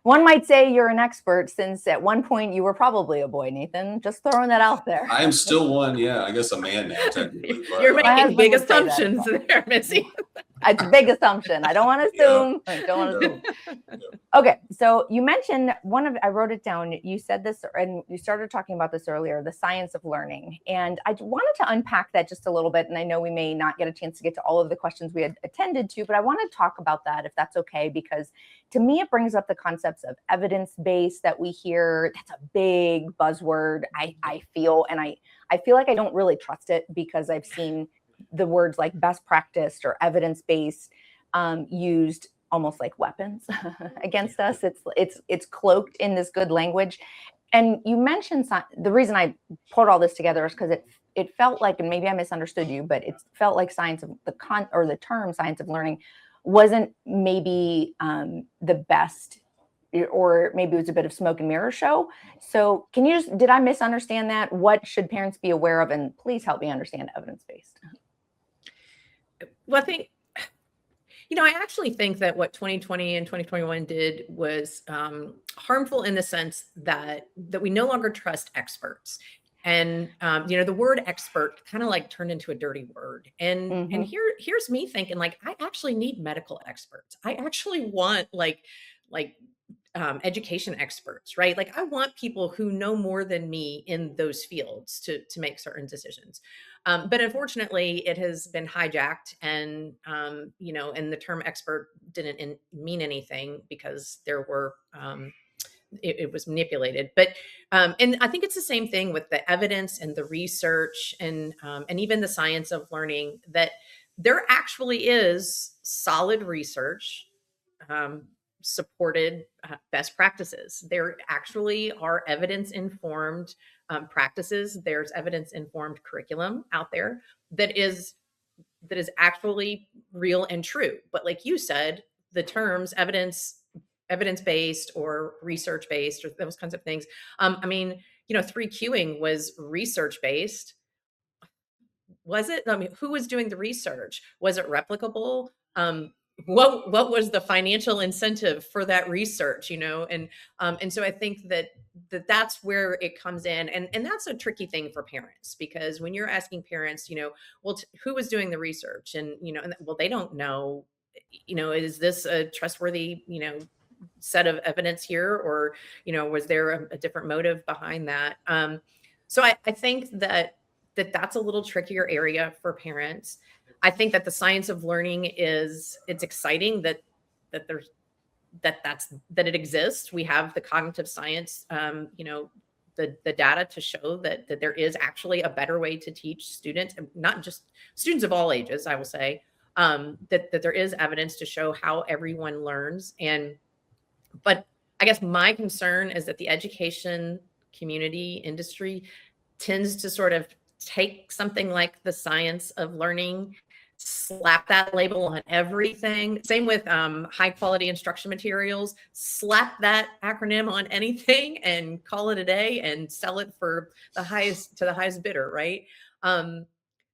One might say you're an expert, since at one point you were probably a boy, Nathan. Just throwing that out there. I am still one, I guess a man now, technically. But, you're making big assumptions there, Missy. It's a big assumption. I don't want to assume. I don't want to assume. Okay, so you mentioned I wrote it down. You said this, and you started talking about this earlier, the science of learning. And I wanted to unpack that just a little bit. And I know we may not get a chance to get to all of the questions we had attended to, but I want to talk about that, if that's okay, because to me, it brings up the concepts of evidence-based that we hear. That's a big buzzword, I feel. And I feel like I don't really trust it, because I've seen the words like best practice or evidence-based used almost like weapons against us. It's cloaked in this good language. And you mentioned the reason I put all this together is because it felt like, and maybe I misunderstood you, but it felt like science of the term science of learning wasn't maybe the best, or maybe it was a bit of smoke and mirror show. So did I misunderstand that? What should parents be aware of? And please help me understand evidence-based. Well, I think, I actually think that what 2020 and 2021 did was harmful, in the sense that we no longer trust experts. And, the word expert kind of like turned into a dirty word. And here's me thinking, like, I actually need medical experts. I actually want like education experts, right? Like, I want people who know more than me in those fields to make certain decisions. But unfortunately, it has been hijacked, and and the term expert didn't mean anything, because there were it was manipulated. But and I think it's the same thing with the evidence and the research and even the science of learning, that there actually is solid research supported best practices. There actually are evidence-informed practices. There's evidence-informed curriculum out there that is actually real and true. But like you said, the terms evidence-based or research-based or those kinds of things. 3Qing was research-based. Was it? Who was doing the research? Was it replicable? What was the financial incentive for that research? And so I think that's where it comes in, and that's a tricky thing for parents, because when you're asking parents, who was doing the research, and well, they don't know, is this a trustworthy, set of evidence here, or was there a different motive behind that? So I think that's a little trickier area for parents. I think that the science of learning it's exciting that it exists. We have the cognitive science, the data to show that there is actually a better way to teach students, not just students of all ages, I will say, that there is evidence to show how everyone learns. But I guess my concern is that the education community industry tends to sort of take something like the science of learning, slap that label on everything. Same with high quality instruction materials. Slap that acronym on anything and call it a day and sell it for the highest bidder, right?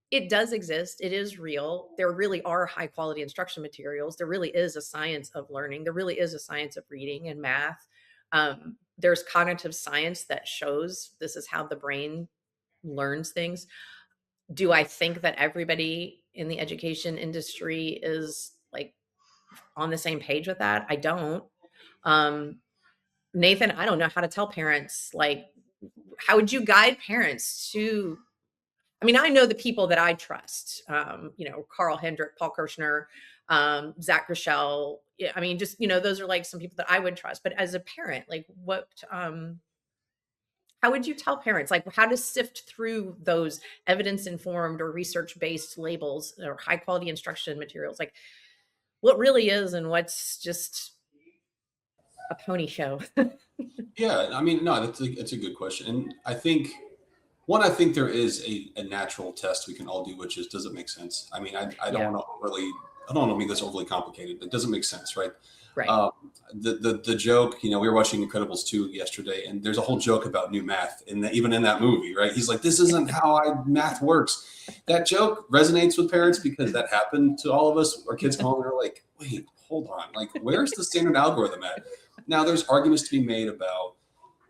It does exist. It is real. There really are high quality instruction materials. There really is a science of learning. There really is a science of reading and math. There's cognitive science that shows this is how the brain learns things. Do I think that everybody in the education industry is like on the same page with that? I don't. Nathan, I don't know how to tell parents, like, how would you guide parents to, I mean, I know the people that I trust, Carl Hendrick, Paul Kirshner, Zach Rochelle. Yeah, I mean, just, those are like some people that I would trust. But as a parent, like how would you tell parents, like, how to sift through those evidence-informed or research-based labels or high-quality instruction materials? Like, what really is and what's just a pony show? Yeah, I mean, no, it's a good question, and I think there is a natural test we can all do, which is, does it make sense? I mean, I don't Yeah, want to really, I don't want to make this overly complicated. It doesn't make sense, right? right. Um, the joke, we were watching Incredibles 2 yesterday, and there's a whole joke about new math, even in that movie, right? He's like, this isn't how math works. That joke resonates with parents because that happened to all of us. Our kids come home and they're like, wait, hold on, like, where's the standard algorithm at? Now, there's arguments to be made about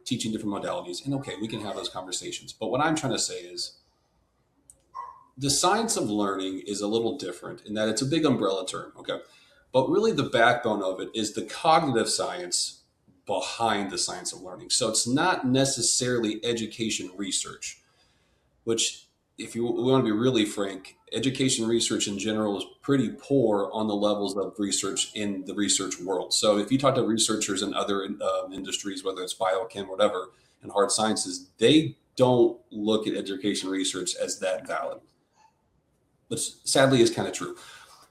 teaching different modalities, and okay, we can have those conversations. But what I'm trying to say is, the science of learning is a little different in that it's a big umbrella term, okay? But really, the backbone of it is the cognitive science behind the science of learning. So it's not necessarily education research, which, if we want to be really frank, education research in general is pretty poor on the levels of research in the research world. So if you talk to researchers in other industries, whether it's biochem, whatever, and hard sciences, they don't look at education research as that valid, which sadly is kind of true.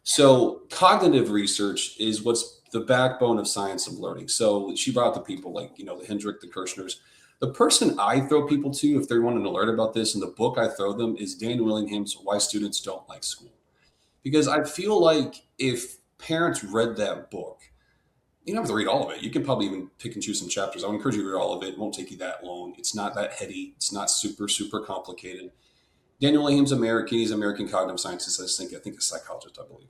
So cognitive research is what's the backbone of science of learning. So she brought the people like, the Hendrick, the Kirshners. The person I throw people to, if they're wanting to learn about this, and the book I throw them, is Dan Willingham's Why Students Don't Like School. Because I feel like if parents read that book, you don't have to read all of it. You can probably even pick and choose some chapters. I would encourage you to read all of it. It won't take you that long. It's not that heady. It's not super, super complicated. Daniel Williams, American. He's American cognitive scientist. I think a psychologist, I believe.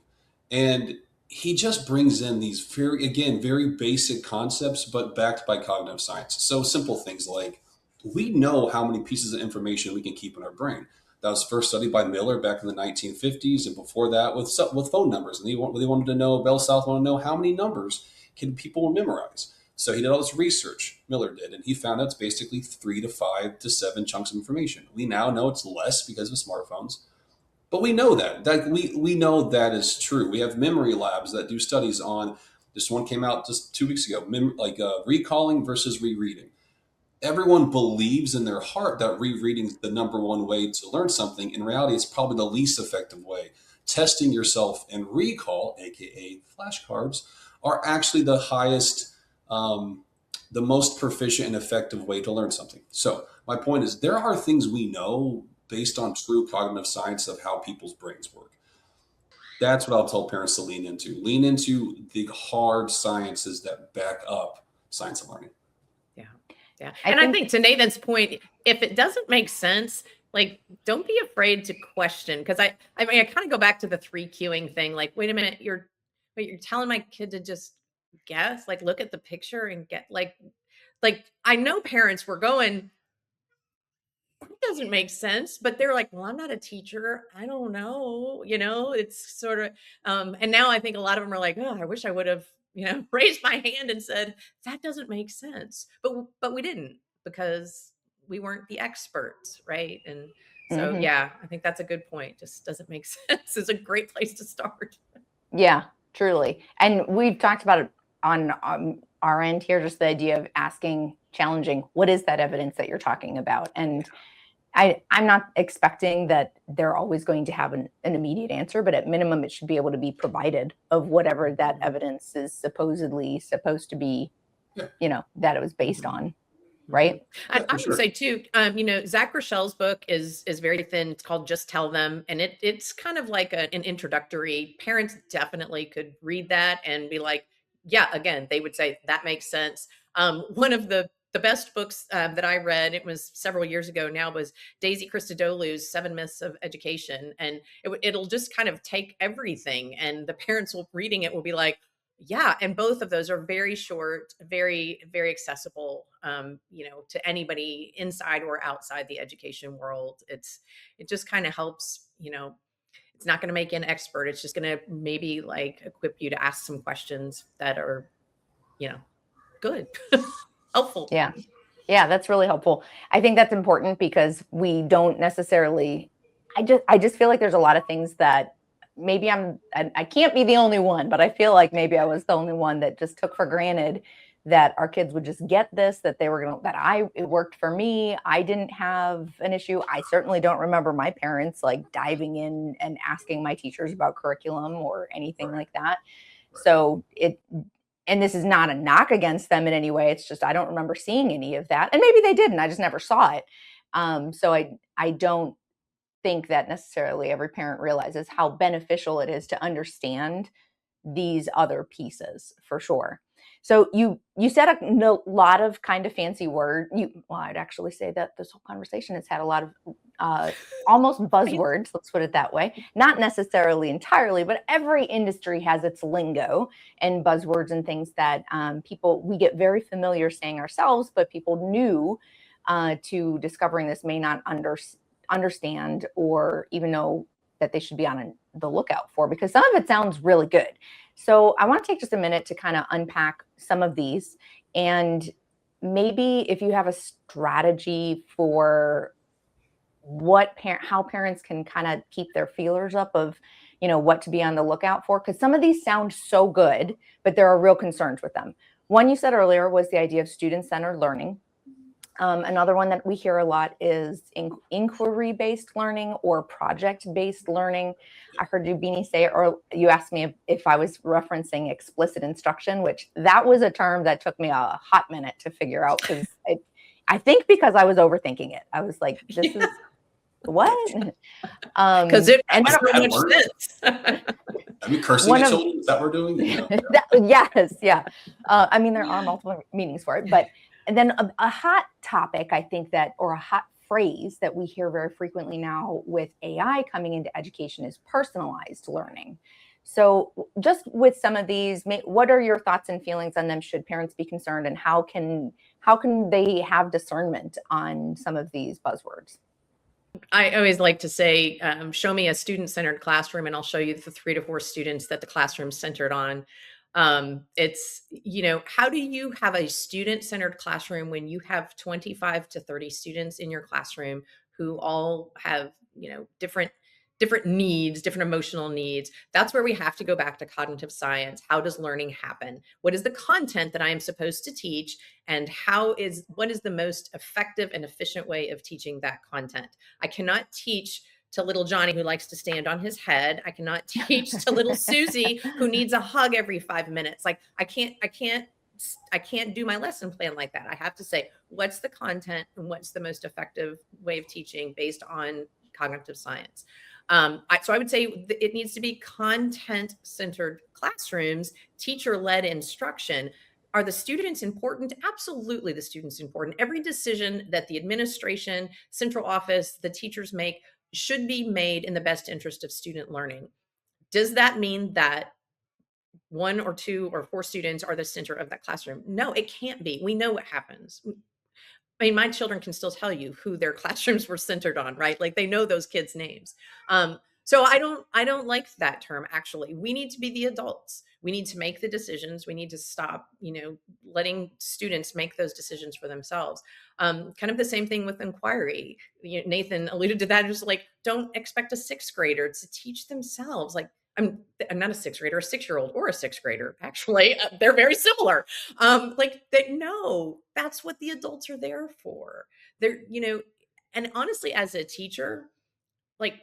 And he just brings in these very basic concepts, but backed by cognitive science. So simple things like, we know how many pieces of information we can keep in our brain. That was first studied by Miller back in the 1950s, and before that with phone numbers. And they wanted to know, Bell South wanted to know how many numbers can people memorize. So he did all this research, Miller did, and he found out it's basically 3 to 5 to 7 chunks of information. We now know it's less because of smartphones, but we know we know that is true. We have memory labs that do studies on. This one came out just 2 weeks ago, recalling versus rereading. Everyone believes in their heart that rereading is the number one way to learn something. In reality, it's probably the least effective way. Testing yourself and recall, aka flashcards, are actually the highest, the most proficient and effective way to learn something. So my point is, there are things we know based on true cognitive science of how people's brains work. That's what I'll tell parents to lean into. Lean into the hard sciences that back up science of learning. Yeah. I think to Nathan's point, if it doesn't make sense, like, don't be afraid to question. Cause I mean, I kind of go back to the 3 queuing thing. Like, wait a minute, you're telling my kid to just guess, like, look at the picture and get like, I know parents were going, it doesn't make sense, but they're like, well, I'm not a teacher. I don't know. It's sort of, and now I think a lot of them are like, oh, I wish I would have, raised my hand and said, that doesn't make sense. But we didn't, because we weren't the experts. Right. And so, yeah, I think that's a good point. Just doesn't make sense. It's a great place to start. Yeah, truly. And we've talked about it on our end here, just the idea of asking, challenging, what is that evidence that you're talking about? And I'm not expecting that they're always going to have an immediate answer, but at minimum, it should be able to be provided of whatever that evidence is supposed to be, that it was based on. right? And Yeah, I for would sure. say too, Zach Rochelle's book is very thin. It's called Just Tell Them, and it's kind of like an introductory. Parents definitely could read that and be like, yeah, again, they would say that makes sense. One of the best books that I read, it was several years ago now, was Daisy Christodoulou's Seven Myths of Education, and it'll just kind of take everything, and the parents will reading it will be like, yeah, and both of those are very short, very, very accessible, to anybody inside or outside the education world. It just kind of helps, it's not going to make you an expert. It's just going to maybe like equip you to ask some questions that are, you know, good, helpful. Yeah. Yeah, that's really helpful. I think that's important because we don't necessarily, I just feel like there's a lot of things that maybe I can't be the only one, but I feel like maybe I was the only one that just took for granted that our kids would just get this, that they were going to, it worked for me. I didn't have an issue. I certainly don't remember my parents like diving in and asking my teachers about curriculum or anything Right. like that. Right. So and this is not a knock against them in any way. It's just I don't remember seeing any of that, and maybe they didn't. I just never saw it. So I don't think that necessarily every parent realizes how beneficial it is to understand these other pieces for sure. So you said a lot of kind of fancy word. Well, I'd actually say that this whole conversation has had a lot of almost buzzwords. Let's put it that way. Not necessarily entirely, but every industry has its lingo and buzzwords and things that we get very familiar saying ourselves, but people new to discovering this may not understand or even know that they should be on the lookout for, because some of it sounds really good. So I want to take just a minute to kind of unpack some of these, and maybe if you have a strategy for how parents can kind of keep their feelers up of what to be on the lookout for, because some of these sound so good, but there are real concerns with them. One you said earlier was the idea of student-centered learning. Another one that we hear a lot is inquiry-based learning or project-based learning. I heard you, Beanie, say it, or you asked me if I was referencing explicit instruction, which that was a term that took me a hot minute to figure out, because I think because I was overthinking it. I was like, this is what? Because it And makes Like so bad much words? sense. Are we cursing one at of children? Is that what we're doing? Yeah. yes, yeah. I mean, there are multiple meanings for it, but and then a hot topic, I think that, or a hot phrase that we hear very frequently now with AI coming into education is personalized learning. So, just with some of these, what are your thoughts and feelings on them? Should parents be concerned, and how can they have discernment on some of these buzzwords? I always like to say, show me a student-centered classroom, and I'll show you the 3 to 4 students that the classroom's centered on. It's, how do you have a student-centered classroom when you have 25 to 30 students in your classroom who all have, different needs, different emotional needs? That's where we have to go back to cognitive science. How does learning happen? What is the content that I am supposed to teach? And what is the most effective and efficient way of teaching that content? I cannot teach to little Johnny who likes to stand on his head. I cannot teach to little Susie who needs a hug every 5 minutes. Like I can't do my lesson plan like that. I have to say, what's the content and what's the most effective way of teaching based on cognitive science? So I would say it needs to be content-centered classrooms, teacher-led instruction. Are the students important? Absolutely, the students important. Every decision that the administration, central office, the teachers make should be made in the best interest of student learning. Does that mean that one or two or four students are the center of that classroom? No, it can't be. We know what happens. I mean, my children can still tell you who their classrooms were centered on, right? Like they know those kids' names. So I don't like that term. Actually, we need to be the adults. We need to make the decisions. We need to stop, letting students make those decisions for themselves. Kind of the same thing with inquiry. Nathan alluded to that. Just like, don't expect a sixth grader to teach themselves. Like, I'm not a sixth grader, a 6-year-old or a sixth grader. Actually, they're very similar. Like that. No, that's what the adults are there for. They're, and honestly, as a teacher, like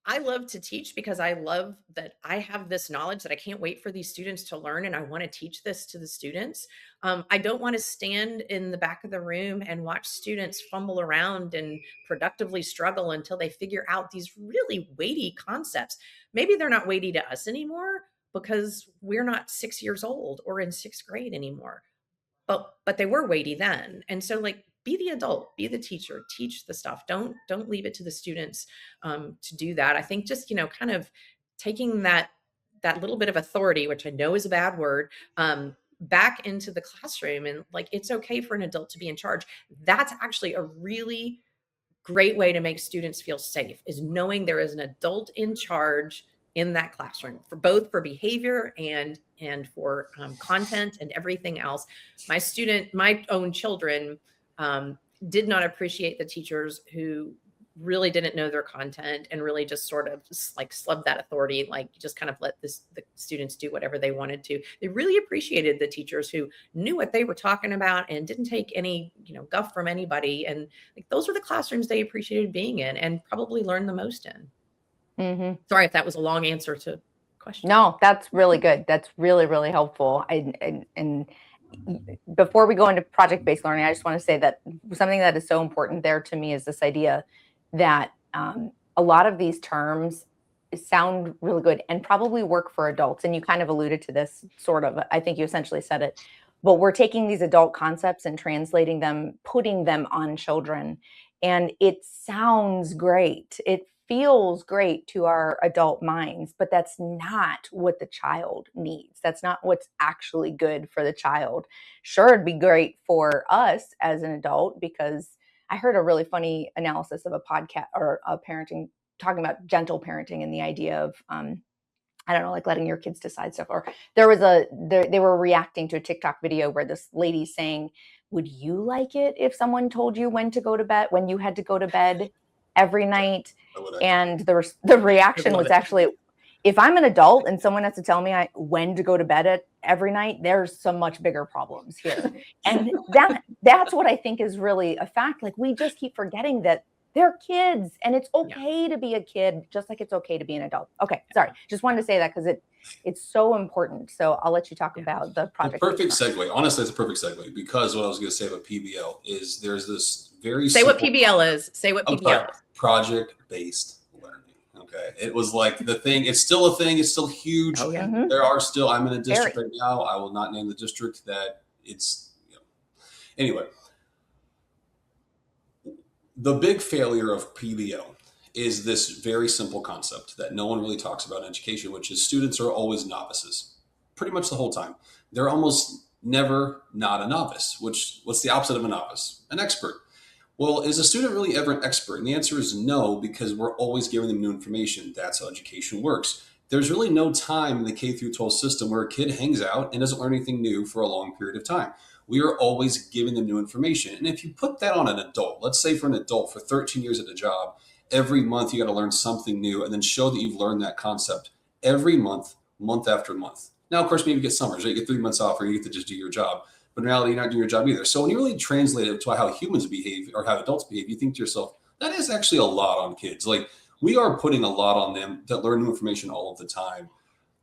I love to teach because I love that I have this knowledge that I can't wait for these students to learn, and I want to teach this to the students. I don't want to stand in the back of the room and watch students fumble around and productively struggle until they figure out these really weighty concepts. Maybe they're not weighty to us anymore because we're not 6 years old or in sixth grade anymore, but they were weighty then. And so, like, be the adult, be the teacher, teach the stuff. Don't leave it to the students to do that. I think just, kind of taking that little bit of authority, which I know is a bad word, back into the classroom, and like, it's okay for an adult to be in charge. That's actually a really great way to make students feel safe, is knowing there is an adult in charge in that classroom, for both for behavior and for content and everything else. My own children did not appreciate the teachers who really didn't know their content and really just sort of just like slubbed that authority, like just kind of let the students do whatever they wanted to. They really appreciated the teachers who knew what they were talking about and didn't take any, guff from anybody. And like, those are the classrooms they appreciated being in and probably learned the most in. Sorry if that was a long answer to question. No, that's really good. That's really, really helpful. And before we go into project-based learning, I just want to say that something that is so important there to me is this idea that a lot of these terms sound really good and probably work for adults. And you kind of alluded to this sort of, I think you essentially said it, but we're taking these adult concepts and translating them, putting them on children. And it sounds great. It feels great to our adult minds, but that's not what the child needs. That's not what's actually good for the child. Sure, it'd be great for us as an adult, because I heard a really funny analysis of a podcast or a parenting, talking about gentle parenting and the idea of, I don't know, like letting your kids decide stuff. Or they were reacting to a TikTok video where this lady's saying, would you like it if someone told you when to go to bed, when you had to go to bed every night? And the reaction was actually, if I'm an adult and someone has to tell me when to go to bed every night, there's some much bigger problems here. And that's what I think is really a fact. Like, we just keep forgetting that they're kids and it's okay to be a kid, just like it's okay to be an adult. Okay, sorry. Just wanted to say that because it's so important. So I'll let you talk about the project. Perfect segue. Honestly, it's a perfect segue, because what I was going to say about PBL is there's this very Say what PBL is. Say what PBL is. Project-based learning. Okay. It was like the thing. It's still a thing. It's still huge. Oh, yeah. Mhm. There are still, I'm in a district right now. I will not name the district that it's, anyway. The big failure of PBL is this very simple concept that no one really talks about in education, which is students are always novices pretty much the whole time. They're almost never not a novice, what's the opposite of a novice? An expert. Well, is a student really ever an expert? And the answer is no, because we're always giving them new information. That's how education works. There's really no time in the K through 12 system where a kid hangs out and doesn't learn anything new for a long period of time. We are always giving them new information. And if you put that on an adult, let's say for an adult for 13 years at a job, every month you got to learn something new and then show that you've learned that concept every month, month after month. Now, of course, maybe you get summers, right? You get 3 months off, or you get to just do your job. But in reality, you're not doing your job either. So when you really translate it to how humans behave or how adults behave, you think to yourself, that is actually a lot on kids. Like, we are putting a lot on them that learn new information all of the time.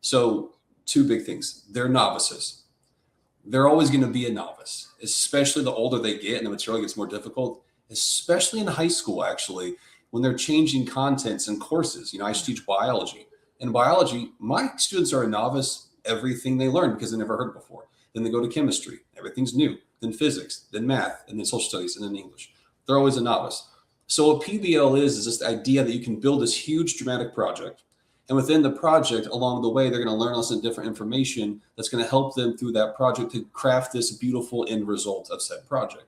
So two big things. They're novices. They're always going to be a novice, especially the older they get and the material gets more difficult, especially in high school, actually, when they're changing contents and courses. I teach biology. In biology, my students are a novice everything they learn because they never heard it before. Then they go to chemistry. Everything's new. Then physics, then math, and then social studies, and then English. They're always a novice. So what PBL is this idea that you can build this huge dramatic project. And within the project, along the way, they're going to learn lots of different information that's going to help them through that project to craft this beautiful end result of said project.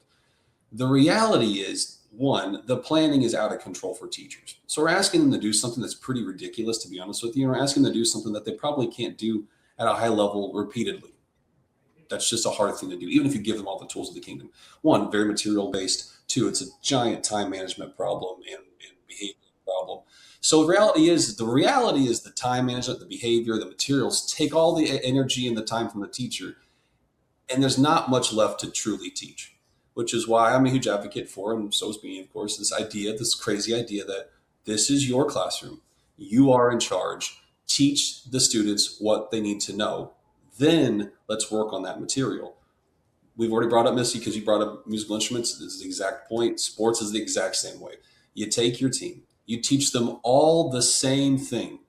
The reality is, one, the planning is out of control for teachers. So we're asking them to do something that's pretty ridiculous, to be honest with you. And we're asking them to do something that they probably can't do at a high level repeatedly. That's just a hard thing to do, even if you give them all the tools of the kingdom. One, very material based. Two, it's a giant time management problem and behavior problem. So the reality is the time management, the behavior, the materials take all the energy and the time from the teacher. And there's not much left to truly teach, which is why I'm a huge advocate for, and so is me, of course, this crazy idea that this is your classroom. You are in charge. Teach the students what they need to know. Then let's work on that material. We've already brought up Missy because you brought up musical instruments. This is the exact point. Sports is the exact same way. You take your team, you teach them all the same thing.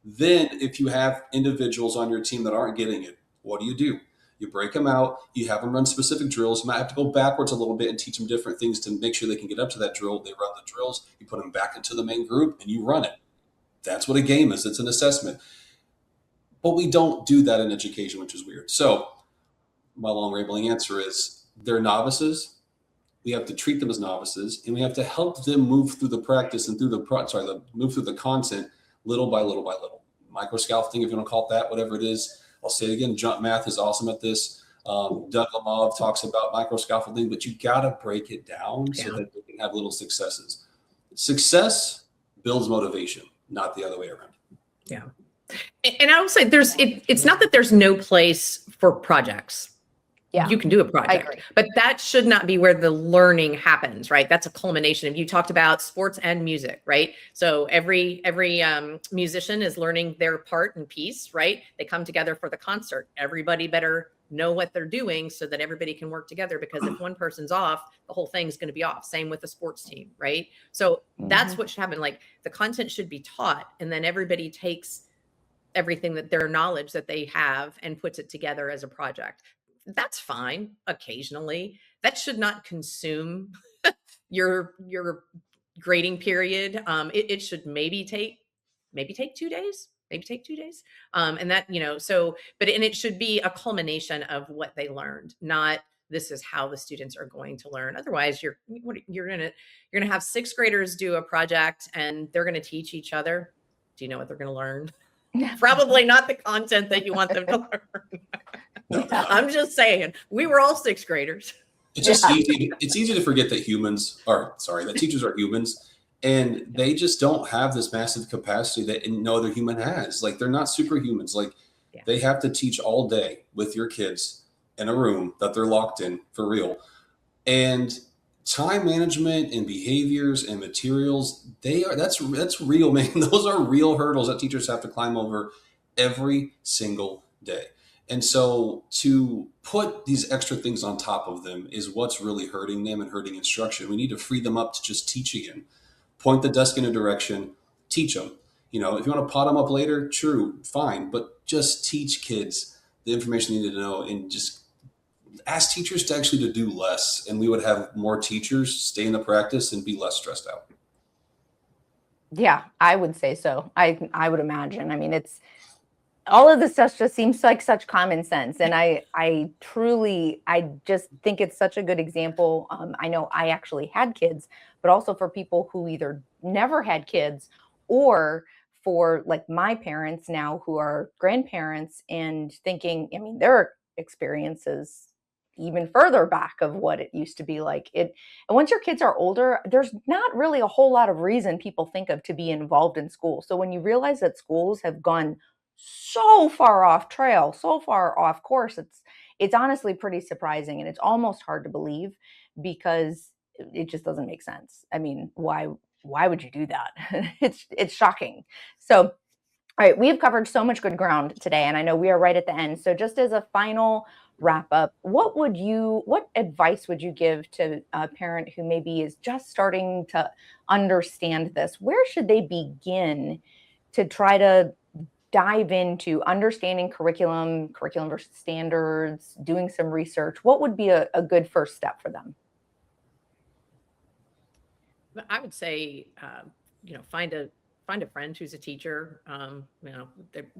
Then, if you have individuals on your team that aren't getting it, what do? You break them out, you have them run specific drills. You might have to go backwards a little bit and teach them different things to make sure they can get up to that drill. They run the drills, you put them back into the main group, and you run it. That's what a game is. It's an assessment. But we don't do that in education, which is weird. So, my long rambling answer is they're novices. We have to treat them as novices, and we have to help them move through the practice and through move through the content little by little by little. Micro scaffolding, if you want to call it that, whatever it is. I'll say it again. Jump Math is awesome at this. Doug Lamov talks about micro scaffolding, but you got to break it down so that they can have little successes. Success builds motivation, not the other way around. Yeah. And I will say it's not that there's no place for projects. Yeah, you can do a project, but that should not be where the learning happens, right? That's a culmination. You talked about sports and music, right? So every musician is learning their part and piece, right? They come together for the concert. Everybody better know what they're doing so that everybody can work together, because if one person's off, the whole thing's going to be off. Same with the sports team, right? So that's what should happen. Like, the content should be taught, and then everybody takes everything that their knowledge that they have and puts it together as a project. That's fine occasionally. That should not consume your grading period. It should maybe take 2 days, and that, and it should be a culmination of what they learned, not this is how the students are going to learn. Otherwise, you're gonna have sixth graders do a project and they're gonna teach each other. Do you know what they're gonna learn? Probably not the content that you want them to learn. I'm just saying, we were all sixth graders. It's just easy. It's easy to forget that that teachers are humans, and they just don't have this massive capacity that no other human has. Like, they're not superhumans. Like, they have to teach all day with your kids in a room that they're locked in for real. And time management and behaviors and materials, that's real, man. Those are real hurdles that teachers have to climb over every single day. And so to put these extra things on top of them is what's really hurting them and hurting instruction. We need to free them up to just teach again. Point the desk in a direction, teach them. If you want to pot them up later, true, fine. But just teach kids the information they need to know, and just ask teachers to actually do less. And we would have more teachers stay in the practice and be less stressed out. Yeah, I would say so. I would imagine. I mean, it's all of this stuff just seems like such common sense. And I just think it's such a good example. I know I actually had kids, but also for people who either never had kids, or for like my parents now who are grandparents and thinking, I mean, their experiences even further back of what it used to be like. And once your kids are older, there's not really a whole lot of reason people think of to be involved in school. So when you realize that schools have gone so far off trail, so far off course, it's honestly pretty surprising, and it's almost hard to believe, because it just doesn't make sense. I mean, why would you do that? It's shocking. So, all right, we've covered so much good ground today, and I know we are right at the end. So just as a final wrap up, what advice would you give to a parent who maybe is just starting to understand this? Where should they begin to try to dive into understanding curriculum versus standards, doing some research? What would be a good first step for them? I would say, find a friend who's a teacher.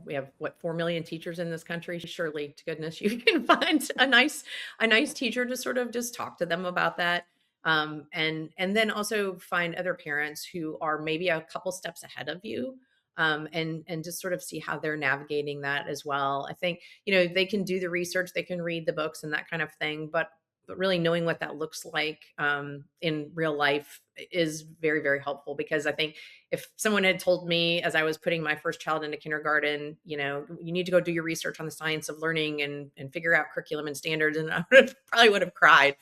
We have 4 million teachers in this country. Surely to goodness you can find a nice teacher to sort of just talk to them about that. And then also find other parents who are maybe a couple steps ahead of you. And just sort of see how they're navigating that as well. I think, they can do the research, they can read the books and that kind of thing, but really knowing what that looks like in real life is very, very helpful. Because I think if someone had told me as I was putting my first child into kindergarten, you need to go do your research on the science of learning and figure out curriculum and standards, and I probably would have cried.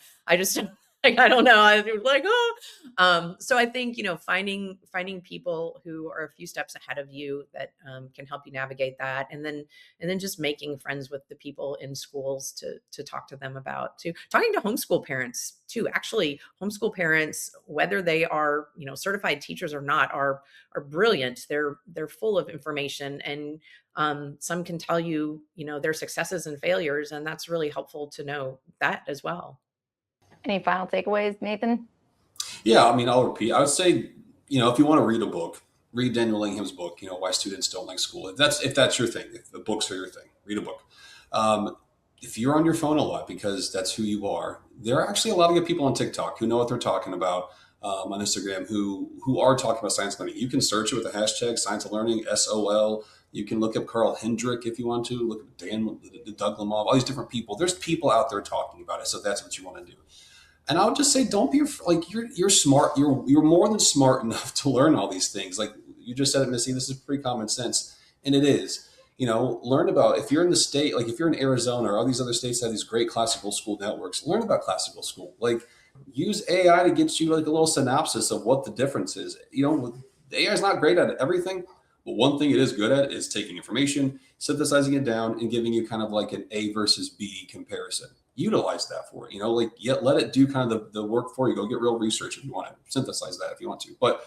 Like, I don't know. I was like, oh. So I think, finding people who are a few steps ahead of you that can help you navigate that, and then just making friends with the people in schools to talk to them about, to talking to homeschool parents too. Actually, homeschool parents, whether they are, certified teachers or not, are brilliant. They're full of information, and some can tell you, their successes and failures, and that's really helpful to know that as well. Any final takeaways, Nathan? Yeah, I mean, I'll repeat. I would say, if you want to read a book, read Daniel Langham's book. Why students don't like school. If that's your thing, if the books are your thing, read a book. Um, if you're on your phone a lot because that's who you are, there are actually a lot of good people on TikTok who know what they're talking about. On Instagram, who are talking about science learning. You can search it with the hashtag science of learning, SOL. You can look up Carl Hendrick if you want to. Look up Doug Lemov, all these different people. There's people out there talking about it. So that's what you want to do. And I would just say, don't be like you're smart. You're more than smart enough to learn all these things. Like you just said it, Missy. This is pretty common sense, and it is. Learn about if you're in the state, like if you're in Arizona or all these other states that have these great classical school networks. Learn about classical school. Like use AI to get you like a little synopsis of what the difference is. AI is not great at everything, but one thing it is good at is taking information, synthesizing it down, and giving you kind of like an A versus B comparison. Utilize that for it, let it do kind of the work for you. Go get real research if you want to synthesize that if you want to. But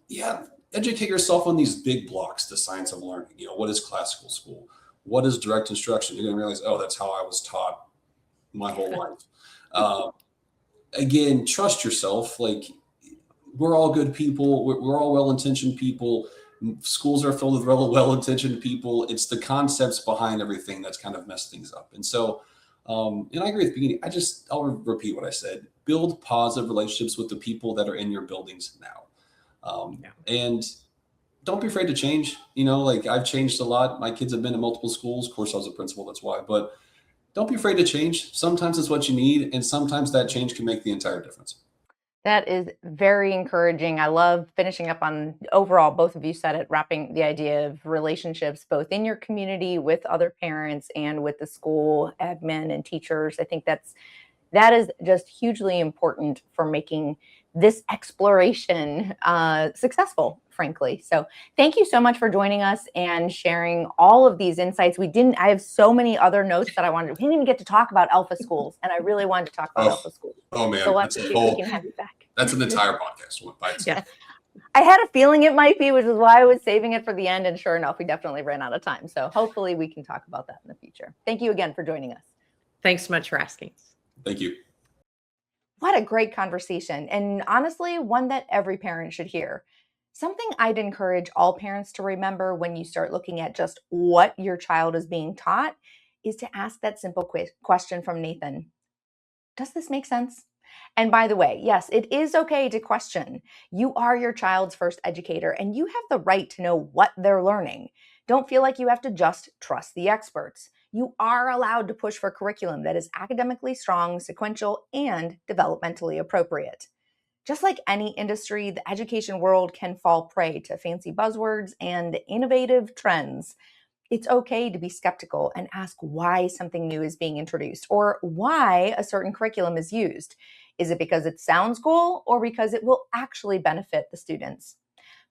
yeah, educate yourself on these big blocks, the science of learning. What is classical school? What is direct instruction? You're going to realize, oh, that's how I was taught my whole life. Again, trust yourself. Like we're all good people. We're all well-intentioned people. Schools are filled with well-intentioned people. It's the concepts behind everything that's kind of messed things up. And so, and I agree with the beginning. I'll repeat what I said. Build positive relationships with the people that are in your buildings now. And don't be afraid to change. Like I've changed a lot. My kids have been in multiple schools. Of course, I was a principal. That's why. But don't be afraid to change. Sometimes it's what you need. And sometimes that change can make the entire difference. That is very encouraging. I love finishing up on overall, both of you said it, wrapping the idea of relationships, both in your community with other parents and with the school admin and teachers. I think that is just hugely important for making this exploration successful, frankly. So thank you so much for joining us and sharing all of these insights. I have so many other notes that we didn't even get to talk about alpha schools, and I really wanted to talk about alpha schools. Oh man, so let's see if we can have you back. That's an entire podcast by itself. Yeah. I had a feeling it might be, which is why I was saving it for the end. And sure enough, we definitely ran out of time. So hopefully we can talk about that in the future. Thank you again for joining us. Thanks so much for asking. Thank you. What a great conversation. And honestly, one that every parent should hear. Something I'd encourage all parents to remember when you start looking at just what your child is being taught is to ask that simple question from Nathan. Does this make sense? And by the way, yes, it is okay to question. You are your child's first educator, and you have the right to know what they're learning. Don't feel like you have to just trust the experts. You are allowed to push for curriculum that is academically strong, sequential, and developmentally appropriate. Just like any industry, the education world can fall prey to fancy buzzwords and innovative trends. It's okay to be skeptical and ask why something new is being introduced or why a certain curriculum is used. Is it because it sounds cool or because it will actually benefit the students?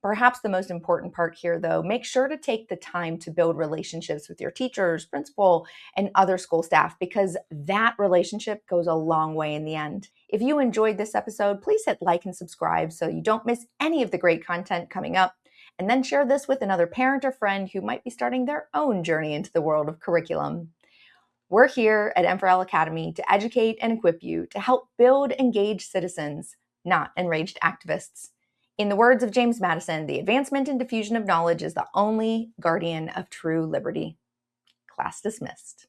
Perhaps the most important part here, though, make sure to take the time to build relationships with your teachers, principal, and other school staff, because that relationship goes a long way in the end. If you enjoyed this episode, please hit like and subscribe so you don't miss any of the great content coming up. And then share this with another parent or friend who might be starting their own journey into the world of curriculum. We're here at M4L Academy to educate and equip you to help build engaged citizens, not enraged activists. In the words of James Madison, the advancement and diffusion of knowledge is the only guardian of true liberty. Class dismissed.